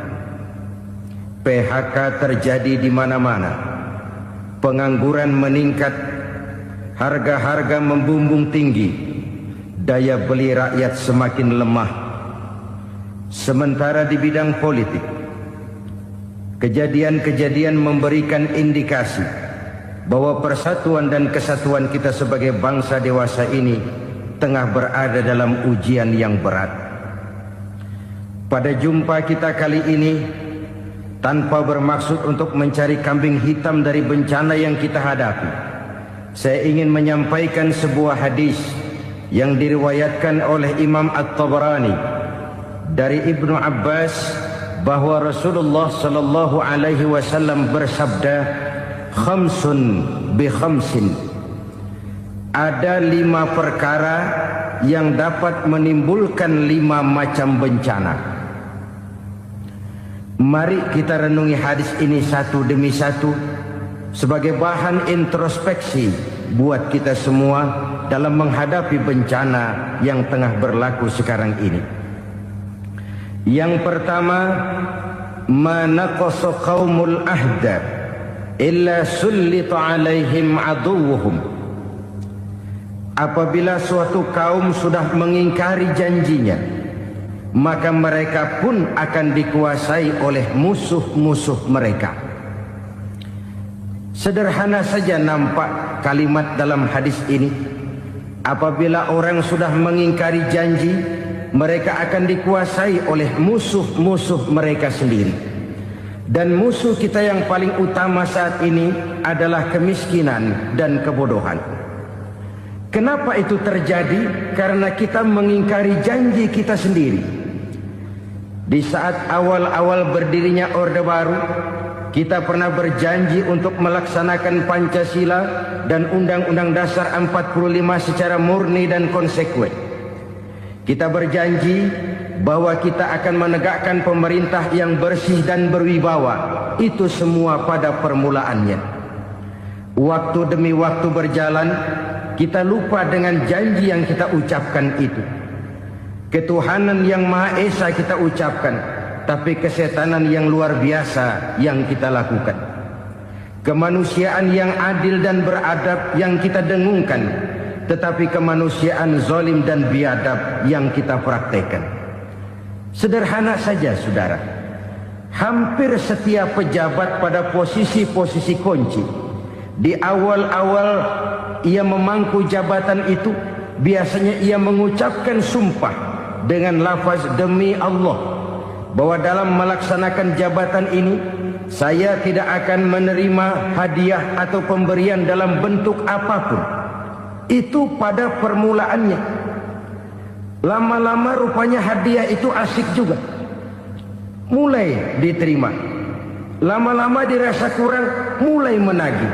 Speaker 1: PHK terjadi di mana-mana, pengangguran meningkat, harga-harga membumbung tinggi, daya beli rakyat semakin lemah. Sementara di bidang politik, kejadian-kejadian memberikan indikasi bahwa persatuan dan kesatuan kita sebagai bangsa dewasa ini tengah berada dalam ujian yang berat. Pada jumpa kita kali ini, tanpa bermaksud untuk mencari kambing hitam dari bencana yang kita hadapi, saya ingin menyampaikan sebuah hadis yang diriwayatkan oleh Imam At-Tabarani dari Ibnu Abbas bahwa Rasulullah sallallahu alaihi wasallam bersabda, "Khamsun bi khamsin." Ada 5 perkara yang dapat menimbulkan 5 macam bencana. Mari kita renungi hadis ini satu demi satu sebagai bahan introspeksi buat kita semua dalam menghadapi bencana yang tengah berlaku sekarang ini. Yang pertama, manaqasa qaumul ahda illa sullita alaihim aduwwuhum. Apabila suatu kaum sudah mengingkari janjinya, maka mereka pun akan dikuasai oleh musuh-musuh mereka. Sederhana saja nampak kalimat dalam hadis ini. Apabila orang sudah mengingkari janji, mereka akan dikuasai oleh musuh-musuh mereka sendiri. Dan musuh kita yang paling utama saat ini adalah kemiskinan dan kebodohan. Kenapa itu terjadi? Karena kita mengingkari janji kita sendiri. Di saat awal-awal berdirinya Orde Baru, kita pernah berjanji untuk melaksanakan Pancasila dan Undang-Undang Dasar 45 secara murni dan konsekuen. Kita berjanji bahwa kita akan menegakkan pemerintah yang bersih dan berwibawa. Itu semua pada permulaannya. Waktu demi waktu berjalan, kita lupa dengan janji yang kita ucapkan itu. Ketuhanan yang Maha Esa kita ucapkan, tapi kesetanan yang luar biasa yang kita lakukan. Kemanusiaan yang adil dan beradab yang kita dengungkan, tetapi kemanusiaan zalim dan biadab yang kita praktekkan. Sederhana saja saudara, hampir setiap pejabat pada posisi-posisi kunci, di awal-awal ia memangku jabatan itu, biasanya ia mengucapkan sumpah dengan lafaz demi Allah, bahwa dalam melaksanakan jabatan ini saya tidak akan menerima hadiah atau pemberian dalam bentuk apapun. Itu pada permulaannya. Lama-lama rupanya hadiah itu asik juga, mulai diterima. Lama-lama dirasa kurang, mulai menagih.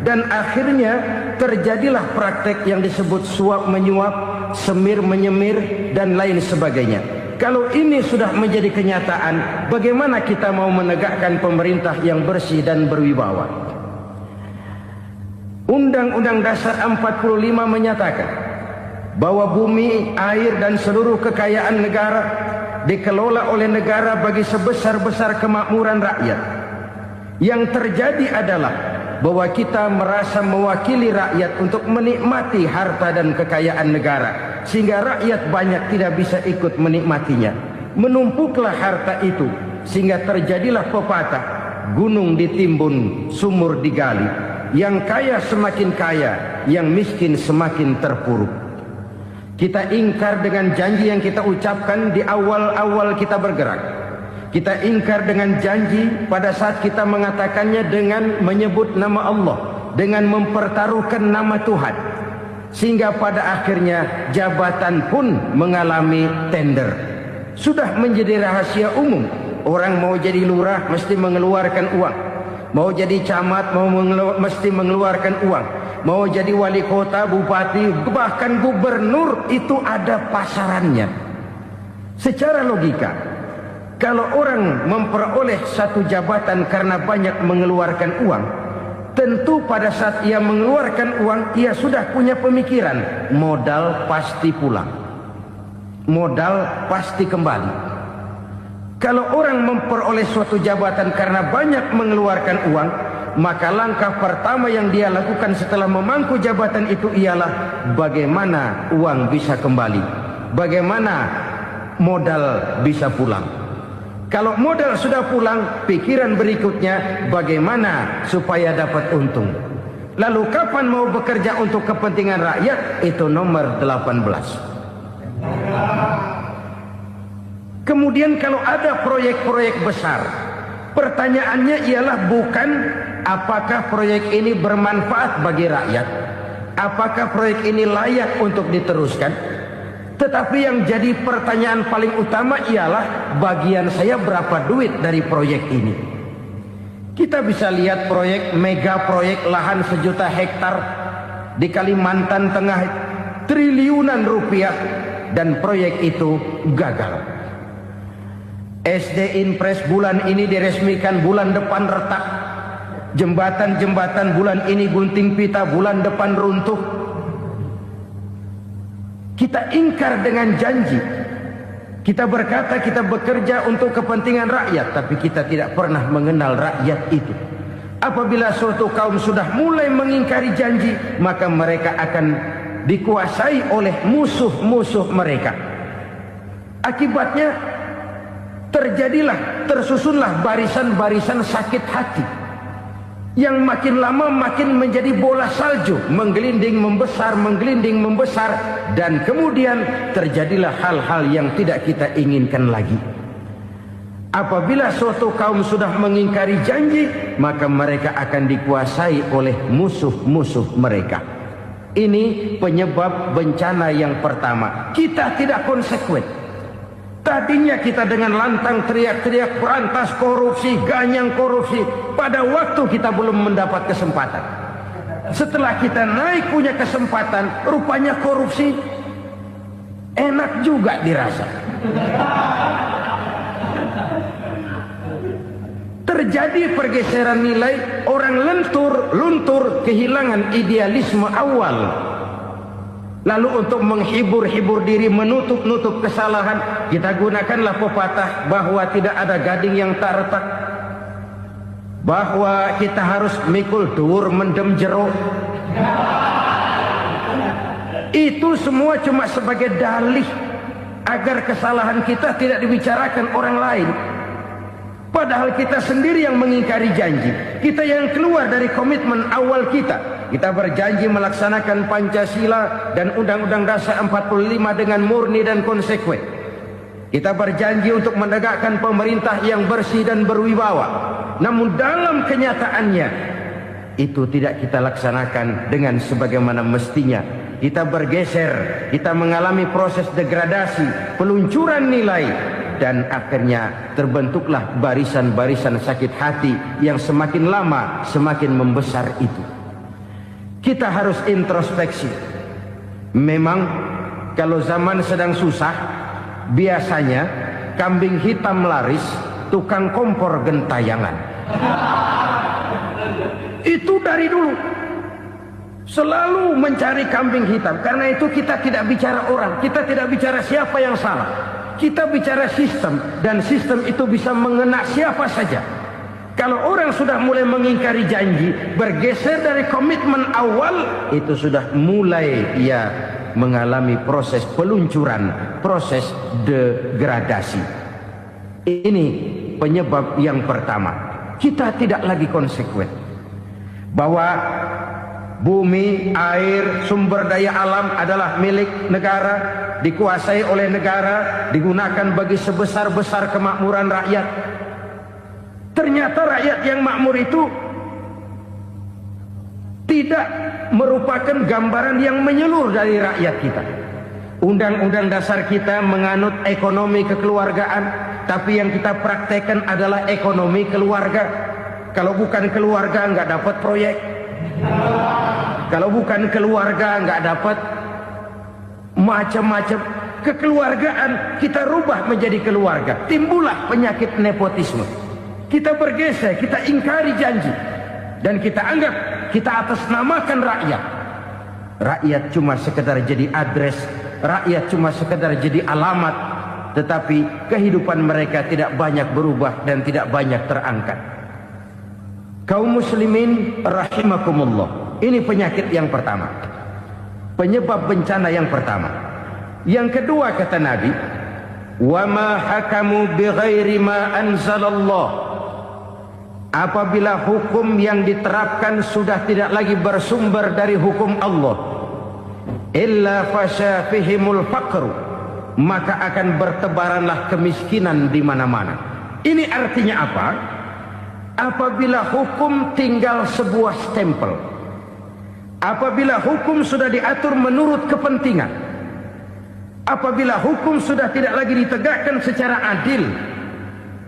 Speaker 1: Dan akhirnya terjadilah praktek yang disebut suap menyuap, semir menyemir, dan lain sebagainya. Kalau ini sudah menjadi kenyataan, bagaimana kita mau menegakkan pemerintah yang bersih dan berwibawa? Undang-Undang Dasar 45 menyatakan bahwa bumi, air, dan seluruh kekayaan negara dikelola oleh negara bagi sebesar-besar kemakmuran rakyat. Yang terjadi adalah bahwa kita merasa mewakili rakyat untuk menikmati harta dan kekayaan negara, sehingga rakyat banyak tidak bisa ikut menikmatinya. Menumpuklah harta itu sehingga terjadilah pepatah, gunung ditimbun, sumur digali. Yang kaya semakin kaya, yang miskin semakin terpuruk. Kita ingkar dengan janji yang kita ucapkan di awal-awal kita bergerak. Kita ingkar dengan janji pada saat kita mengatakannya dengan menyebut nama Allah, dengan mempertaruhkan nama Tuhan. Sehingga pada akhirnya jabatan pun mengalami tender. Sudah menjadi rahasia umum. Orang mau jadi lurah mesti mengeluarkan uang. Mau jadi camat mesti mengeluarkan uang. Mau jadi wali kota, bupati, bahkan gubernur, itu ada pasarannya. Secara logika, kalau orang memperoleh satu jabatan karena banyak mengeluarkan uang, tentu pada saat ia mengeluarkan uang, ia sudah punya pemikiran, modal pasti pulang, modal pasti kembali. Kalau orang memperoleh suatu jabatan karena banyak mengeluarkan uang, maka langkah pertama yang dia lakukan setelah memangku jabatan itu ialah bagaimana uang bisa kembali, bagaimana modal bisa pulang. Kalau modal sudah pulang, pikiran berikutnya bagaimana supaya dapat untung. Lalu kapan mau bekerja untuk kepentingan rakyat? Itu nomor 18. Kemudian kalau ada proyek-proyek besar, pertanyaannya ialah bukan apakah proyek ini bermanfaat bagi rakyat, apakah proyek ini layak untuk diteruskan, tetapi yang jadi pertanyaan paling utama ialah bagian saya berapa duit dari proyek ini. Kita bisa lihat proyek, mega proyek lahan 1 juta hektar di Kalimantan Tengah, triliunan rupiah, dan proyek itu gagal. SD Impres bulan ini diresmikan, bulan depan retak. Jembatan-jembatan bulan ini gunting pita, bulan depan runtuh. Kita ingkar dengan janji. Kita berkata kita bekerja untuk kepentingan rakyat, tapi kita tidak pernah mengenal rakyat itu. Apabila suatu kaum sudah mulai mengingkari janji, maka mereka akan dikuasai oleh musuh-musuh mereka. Akibatnya tersusunlah barisan-barisan sakit hati yang makin lama makin menjadi bola salju, menggelinding membesar, dan kemudian terjadilah hal-hal yang tidak kita inginkan lagi. Apabila suatu kaum sudah mengingkari janji, maka mereka akan dikuasai oleh musuh-musuh mereka. Ini penyebab bencana yang pertama. Kita tidak konsekuen. Tadinya kita dengan lantang teriak-teriak berantas korupsi, ganyang korupsi. Pada waktu kita belum mendapat kesempatan. Setelah kita naik punya kesempatan, rupanya korupsi enak juga dirasa. Terjadi pergeseran nilai, orang luntur, kehilangan idealisme awal. Lalu untuk menghibur diri, menutup kesalahan, kita gunakanlah pepatah bahwa tidak ada gading yang tak retak, bahwa kita harus mikul dur mendem jero. Itu semua cuma sebagai dalih agar kesalahan kita tidak dibicarakan orang lain. Padahal kita sendiri yang mengingkari janji. Kita yang keluar dari komitmen awal kita. Kita berjanji melaksanakan Pancasila dan Undang-Undang Dasar 45 dengan murni dan konsekuen. Kita berjanji untuk menegakkan pemerintah yang bersih dan berwibawa. Namun dalam kenyataannya itu tidak kita laksanakan dengan sebagaimana mestinya. Kita bergeser, kita mengalami proses degradasi, peluncuran nilai, dan akhirnya terbentuklah barisan-barisan sakit hati yang semakin lama semakin membesar itu. Kita harus introspeksi. Memang kalau zaman sedang susah, biasanya kambing hitam laris, tukang kompor gentayangan. Itu dari dulu selalu mencari kambing hitam. Karena itu kita tidak bicara orang, kita tidak bicara siapa yang salah, kita bicara sistem. Dan sistem itu bisa mengena siapa saja. Kalau orang sudah mulai mengingkari janji, bergeser dari komitmen awal, itu sudah mulai ia mengalami proses peluncuran, proses degradasi. Ini penyebab yang pertama. Kita tidak lagi konsekuen. Bahwa Bumi, air, sumber daya alam adalah milik negara, dikuasai oleh negara, digunakan bagi sebesar-besar kemakmuran rakyat. Ternyata rakyat yang makmur itu tidak merupakan gambaran yang menyeluruh dari rakyat kita. Undang-undang dasar kita menganut ekonomi kekeluargaan, tapi yang kita praktekkan adalah ekonomi keluarga. Kalau bukan keluarga nggak dapat proyek. Kalau bukan keluarga nggak dapat macam-macam. Kekeluargaan kita rubah menjadi keluarga. Timbullah penyakit nepotisme. Kita bergeser, kita ingkari janji, dan kita anggap kita atasnamakan rakyat. Rakyat cuma sekedar jadi address, rakyat cuma sekedar jadi alamat, tetapi kehidupan mereka tidak banyak berubah dan tidak banyak terangkat. Kaum muslimin rahimakumullah, ini penyakit yang pertama, penyebab bencana yang pertama. Yang kedua kata Nabi, wa ma hakamu bighairi ma anzalallah. Apabila hukum yang diterapkan sudah tidak lagi bersumber dari hukum Allah, illa fasha fihimul faqru, maka akan bertebaranlah kemiskinan di mana-mana. Ini artinya apa? Apabila hukum tinggal sebuah stempel, apabila hukum sudah diatur menurut kepentingan, apabila hukum sudah tidak lagi ditegakkan secara adil,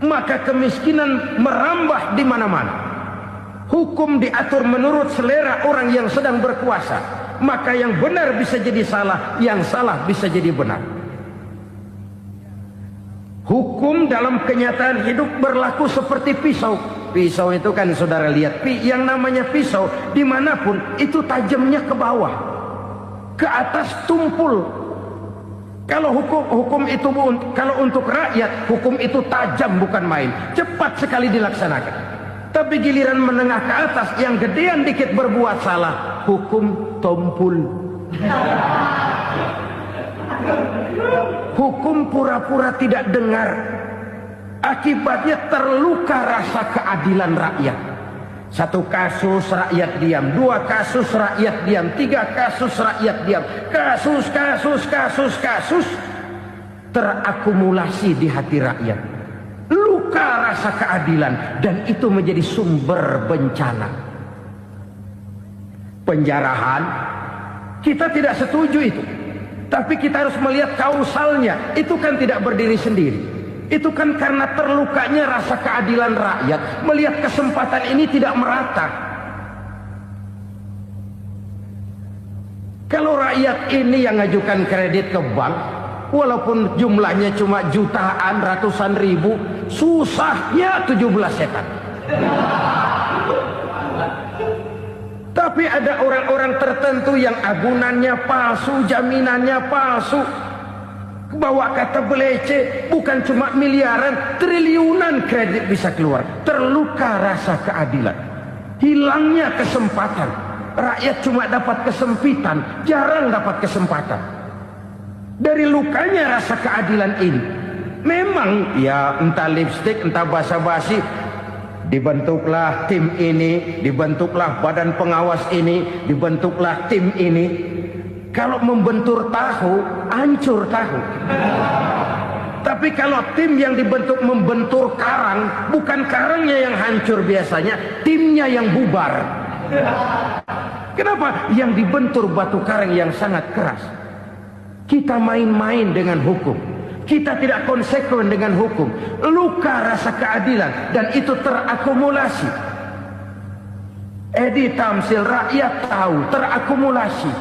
Speaker 1: maka kemiskinan merambah di mana-mana. Hukum diatur menurut selera orang yang sedang berkuasa, maka yang benar bisa jadi salah, yang salah bisa jadi benar. Hukum dalam kenyataan hidup berlaku seperti pisau. Pisau itu kan saudara lihat, yang namanya pisau dimanapun itu tajamnya ke bawah, ke atas tumpul. Kalau hukum itu, kalau untuk rakyat, hukum itu tajam bukan main, cepat sekali dilaksanakan. Tapi giliran menengah ke atas, yang gedean dikit berbuat salah, hukum tumpul. Hukum pura-pura tidak dengar. Akibatnya terluka rasa keadilan rakyat. Satu kasus rakyat diam, dua kasus rakyat diam, tiga kasus rakyat diam. Kasus terakumulasi di hati rakyat. Luka rasa keadilan, dan itu menjadi sumber bencana. Penjarahan, kita tidak setuju itu. Tapi kita harus melihat kausalnya. Itu kan tidak berdiri sendiri. Itu kan karena terlukanya rasa keadilan rakyat, melihat kesempatan ini tidak merata. Kalau rakyat ini yang ngajukan kredit ke bank, walaupun jumlahnya cuma jutaan, ratusan ribu, susahnya 17 setan. Tapi ada orang-orang tertentu yang agunannya palsu, jaminannya palsu, bawa kata belece, bukan cuma miliaran, triliunan kredit bisa keluar. Terluka rasa keadilan, hilangnya kesempatan. Rakyat cuma dapat kesempitan, jarang dapat kesempatan. Dari lukanya rasa keadilan ini, memang ya entah lipstick, entah basa-basi, dibentuklah tim ini, dibentuklah badan pengawas ini, dibentuklah tim ini. Kalau membentur tahu, hancur tahu. Tapi kalau tim yang dibentuk membentur karang, bukan karangnya yang hancur biasanya, timnya yang bubar. Kenapa? Yang dibentur batu karang yang sangat keras. Kita main-main dengan hukum, kita tidak konsekuen dengan hukum. Luka rasa keadilan, dan itu terakumulasi. Edi Tamsil, rakyat tahu, terakumulasi,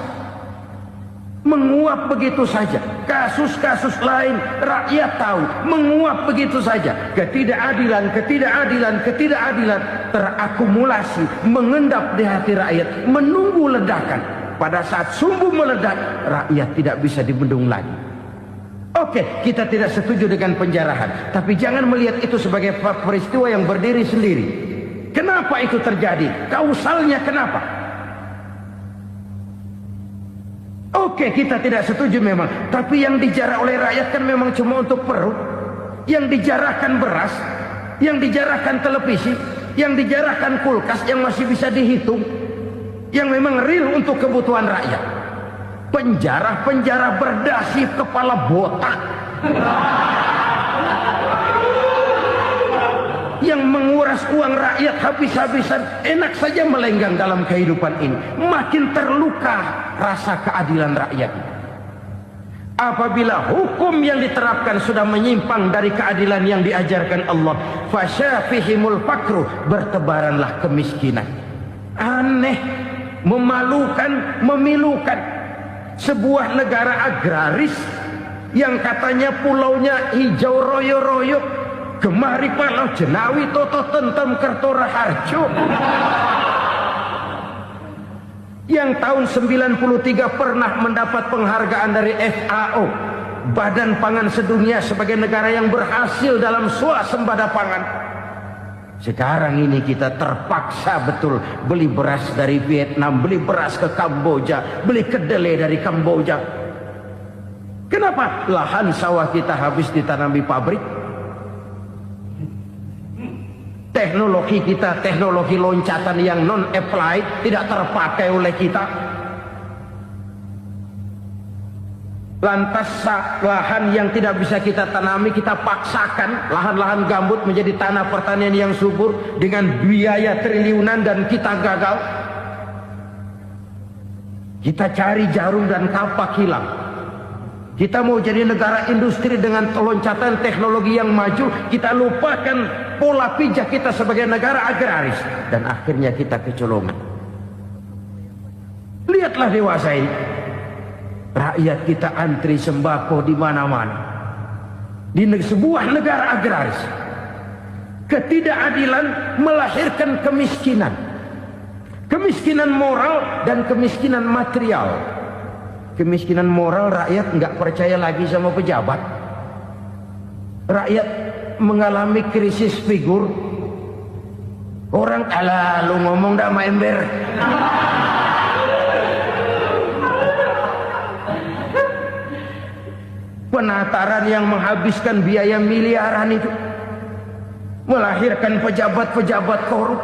Speaker 1: menguap begitu saja. Kasus-kasus lain rakyat tahu, menguap begitu saja. Ketidakadilan terakumulasi, mengendap di hati rakyat, menunggu ledakan. Pada saat sumbu meledak, rakyat tidak bisa dibendung lagi. Oke, kita tidak setuju dengan penjarahan, tapi jangan melihat itu sebagai peristiwa yang berdiri sendiri. Kenapa itu terjadi? Kausalnya kenapa? Oke, kita tidak setuju memang, tapi yang dijarah oleh rakyat kan memang cuma untuk perut. Yang dijarahkan beras, yang dijarahkan televisi, yang dijarahkan kulkas yang masih bisa dihitung. yang memang real untuk kebutuhan rakyat. Penjara-penjara berdasi kepala botak yang menguras uang rakyat habis-habisan, enak saja melenggang dalam kehidupan ini. Makin terluka rasa keadilan rakyat. Apabila hukum yang diterapkan sudah menyimpang dari keadilan yang diajarkan Allah, fasyafihimul fakru, bertebaranlah kemiskinan. Aneh, memalukan, memilukan. Sebuah negara agraris yang katanya pulaunya hijau royo-royo, Gemari Palau Jenawi Toto Tentem Kertora Harjo, yang tahun 93 pernah mendapat penghargaan dari FAO, Badan Pangan Sedunia, sebagai negara yang berhasil dalam swasembada pangan. Sekarang ini kita terpaksa betul beli beras dari Vietnam, beli beras ke Kamboja, beli kedelai dari Kamboja. Kenapa? Lahan sawah kita habis ditanami pabrik. Teknologi kita, teknologi loncatan yang non-applied, tidak terpakai oleh kita. Lantas lahan yang tidak bisa kita tanami, kita paksakan lahan-lahan gambut menjadi tanah pertanian yang subur dengan biaya triliunan, dan kita gagal. Kita cari jarum dan kapak hilang. Kita mau jadi negara industri dengan loncatan teknologi yang maju, kita lupakan pola pijak kita sebagai negara agraris, dan akhirnya kita kecolongan. Lihatlah dewasa ini. Rakyat kita antri sembako di mana-mana. Di sebuah negara agraris. Ketidakadilan melahirkan kemiskinan. Kemiskinan moral dan kemiskinan material. Kemiskinan moral, rakyat nggak percaya lagi sama pejabat. Rakyat mengalami krisis figur. Orang alah lu ngomong dah sama ember. Penataran yang menghabiskan biaya miliaran itu melahirkan pejabat-pejabat korup.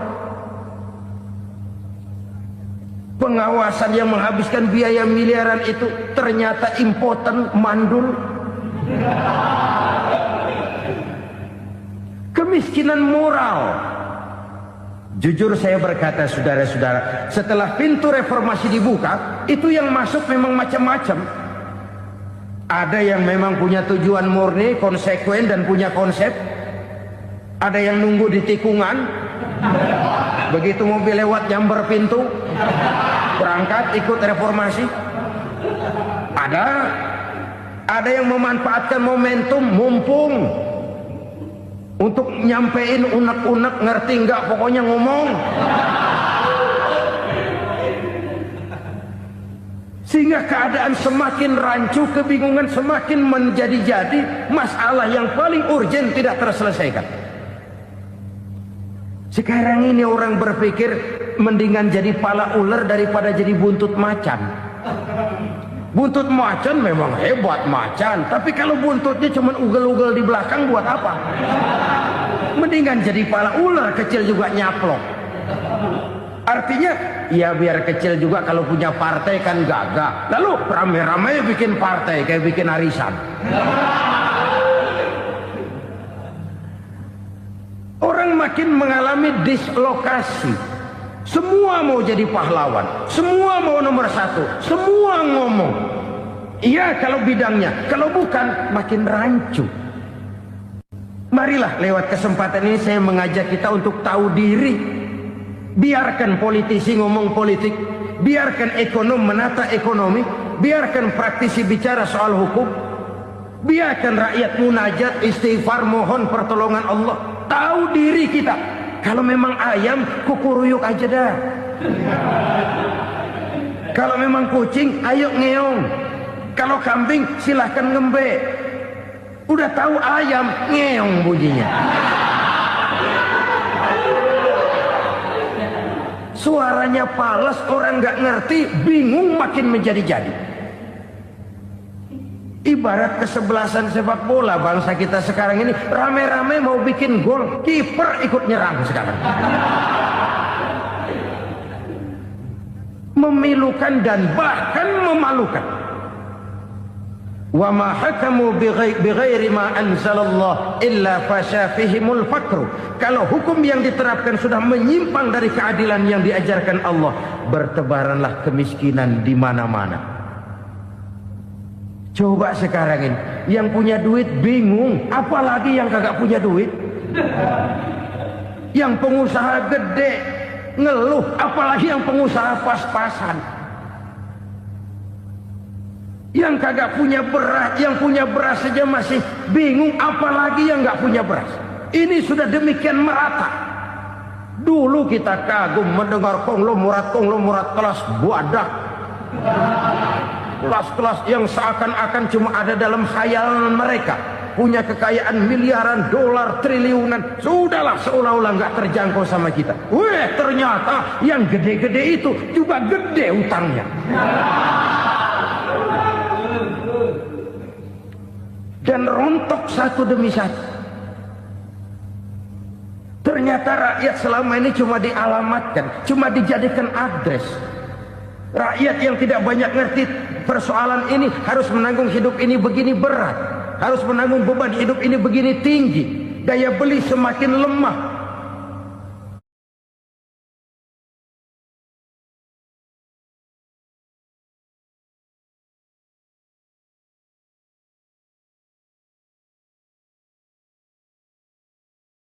Speaker 1: Pengawasan yang menghabiskan biaya miliaran itu ternyata impoten, mandul. Kemiskinan moral. Jujur saya berkata, saudara-saudara, setelah pintu reformasi dibuka, itu yang masuk memang macam-macam. Ada yang memang punya tujuan murni, konsekuen, dan punya konsep. Ada yang nunggu di tikungan, begitu mobil lewat nyamber pintu, berangkat ikut reformasi. Ada yang memanfaatkan momentum, mumpung, untuk nyampein unek-unek, ngerti nggak, pokoknya ngomong. Sehingga keadaan semakin rancu, kebingungan semakin menjadi-jadi, masalah yang paling urgen tidak terselesaikan. Sekarang ini orang berpikir mendingan jadi pala ular daripada jadi buntut macan. Buntut macan memang hebat macan, tapi kalau buntutnya cuma ugel-ugel di belakang buat apa? Mendingan jadi pala ular, kecil juga nyaplok. Artinya, ya biar kecil juga kalau punya partai kan gagah. Lalu rame-rame bikin partai kayak bikin arisan. Orang makin mengalami dislokasi. Semua mau jadi pahlawan, semua mau nomor satu, semua ngomong. Iya kalau bidangnya, kalau bukan makin rancu. Marilah lewat kesempatan ini saya mengajak kita untuk tahu diri. Biarkan politisi ngomong politik, biarkan ekonom menata ekonomi, biarkan praktisi bicara soal hukum, biarkan rakyat munajat, istighfar, mohon pertolongan Allah. Tahu diri kita. Kalau memang ayam, kukuruyuk aja dah. Kalau memang kucing, ayo ngeong. Kalau kambing, silahkan ngembe. Udah tahu ayam, ngeong bunyinya. Suaranya palas, orang nggak ngerti, bingung, makin menjadi-jadi. Ibarat kesebelasan sepak bola bangsa kita sekarang ini, rame-rame mau bikin gol, kiper ikut nyerang sekarang. memilukan dan bahkan memalukan. Wa ma hakamu bighairi ma anzalallah illa fasha fihimul faqru. Kalau hukum yang diterapkan sudah menyimpang dari keadilan yang diajarkan Allah, bertebaranlah kemiskinan di mana-mana. Coba sekarang ini, yang punya duit bingung, apalagi yang kagak punya duit. Yang pengusaha gede ngeluh, apalagi yang pengusaha pas-pasan. Yang kagak punya beras, yang punya beras saja masih bingung, apalagi yang nggak punya beras. Ini sudah demikian merata. Dulu kita kagum mendengar konglomerat kelas buadak, kelas-kelas yang seakan-akan cuma ada dalam khayalan mereka, punya kekayaan miliaran dolar, triliunan. Sudahlah, seolah-olah nggak terjangkau sama kita. Weh, ternyata yang gede-gede itu juga gede utangnya. Dan rontok satu demi satu. Ternyata rakyat selama ini cuma dialamatkan, cuma dijadikan adres. Rakyat yang tidak banyak ngerti persoalan ini harus menanggung hidup ini begini berat, harus menanggung beban hidup ini begini tinggi, daya beli semakin lemah,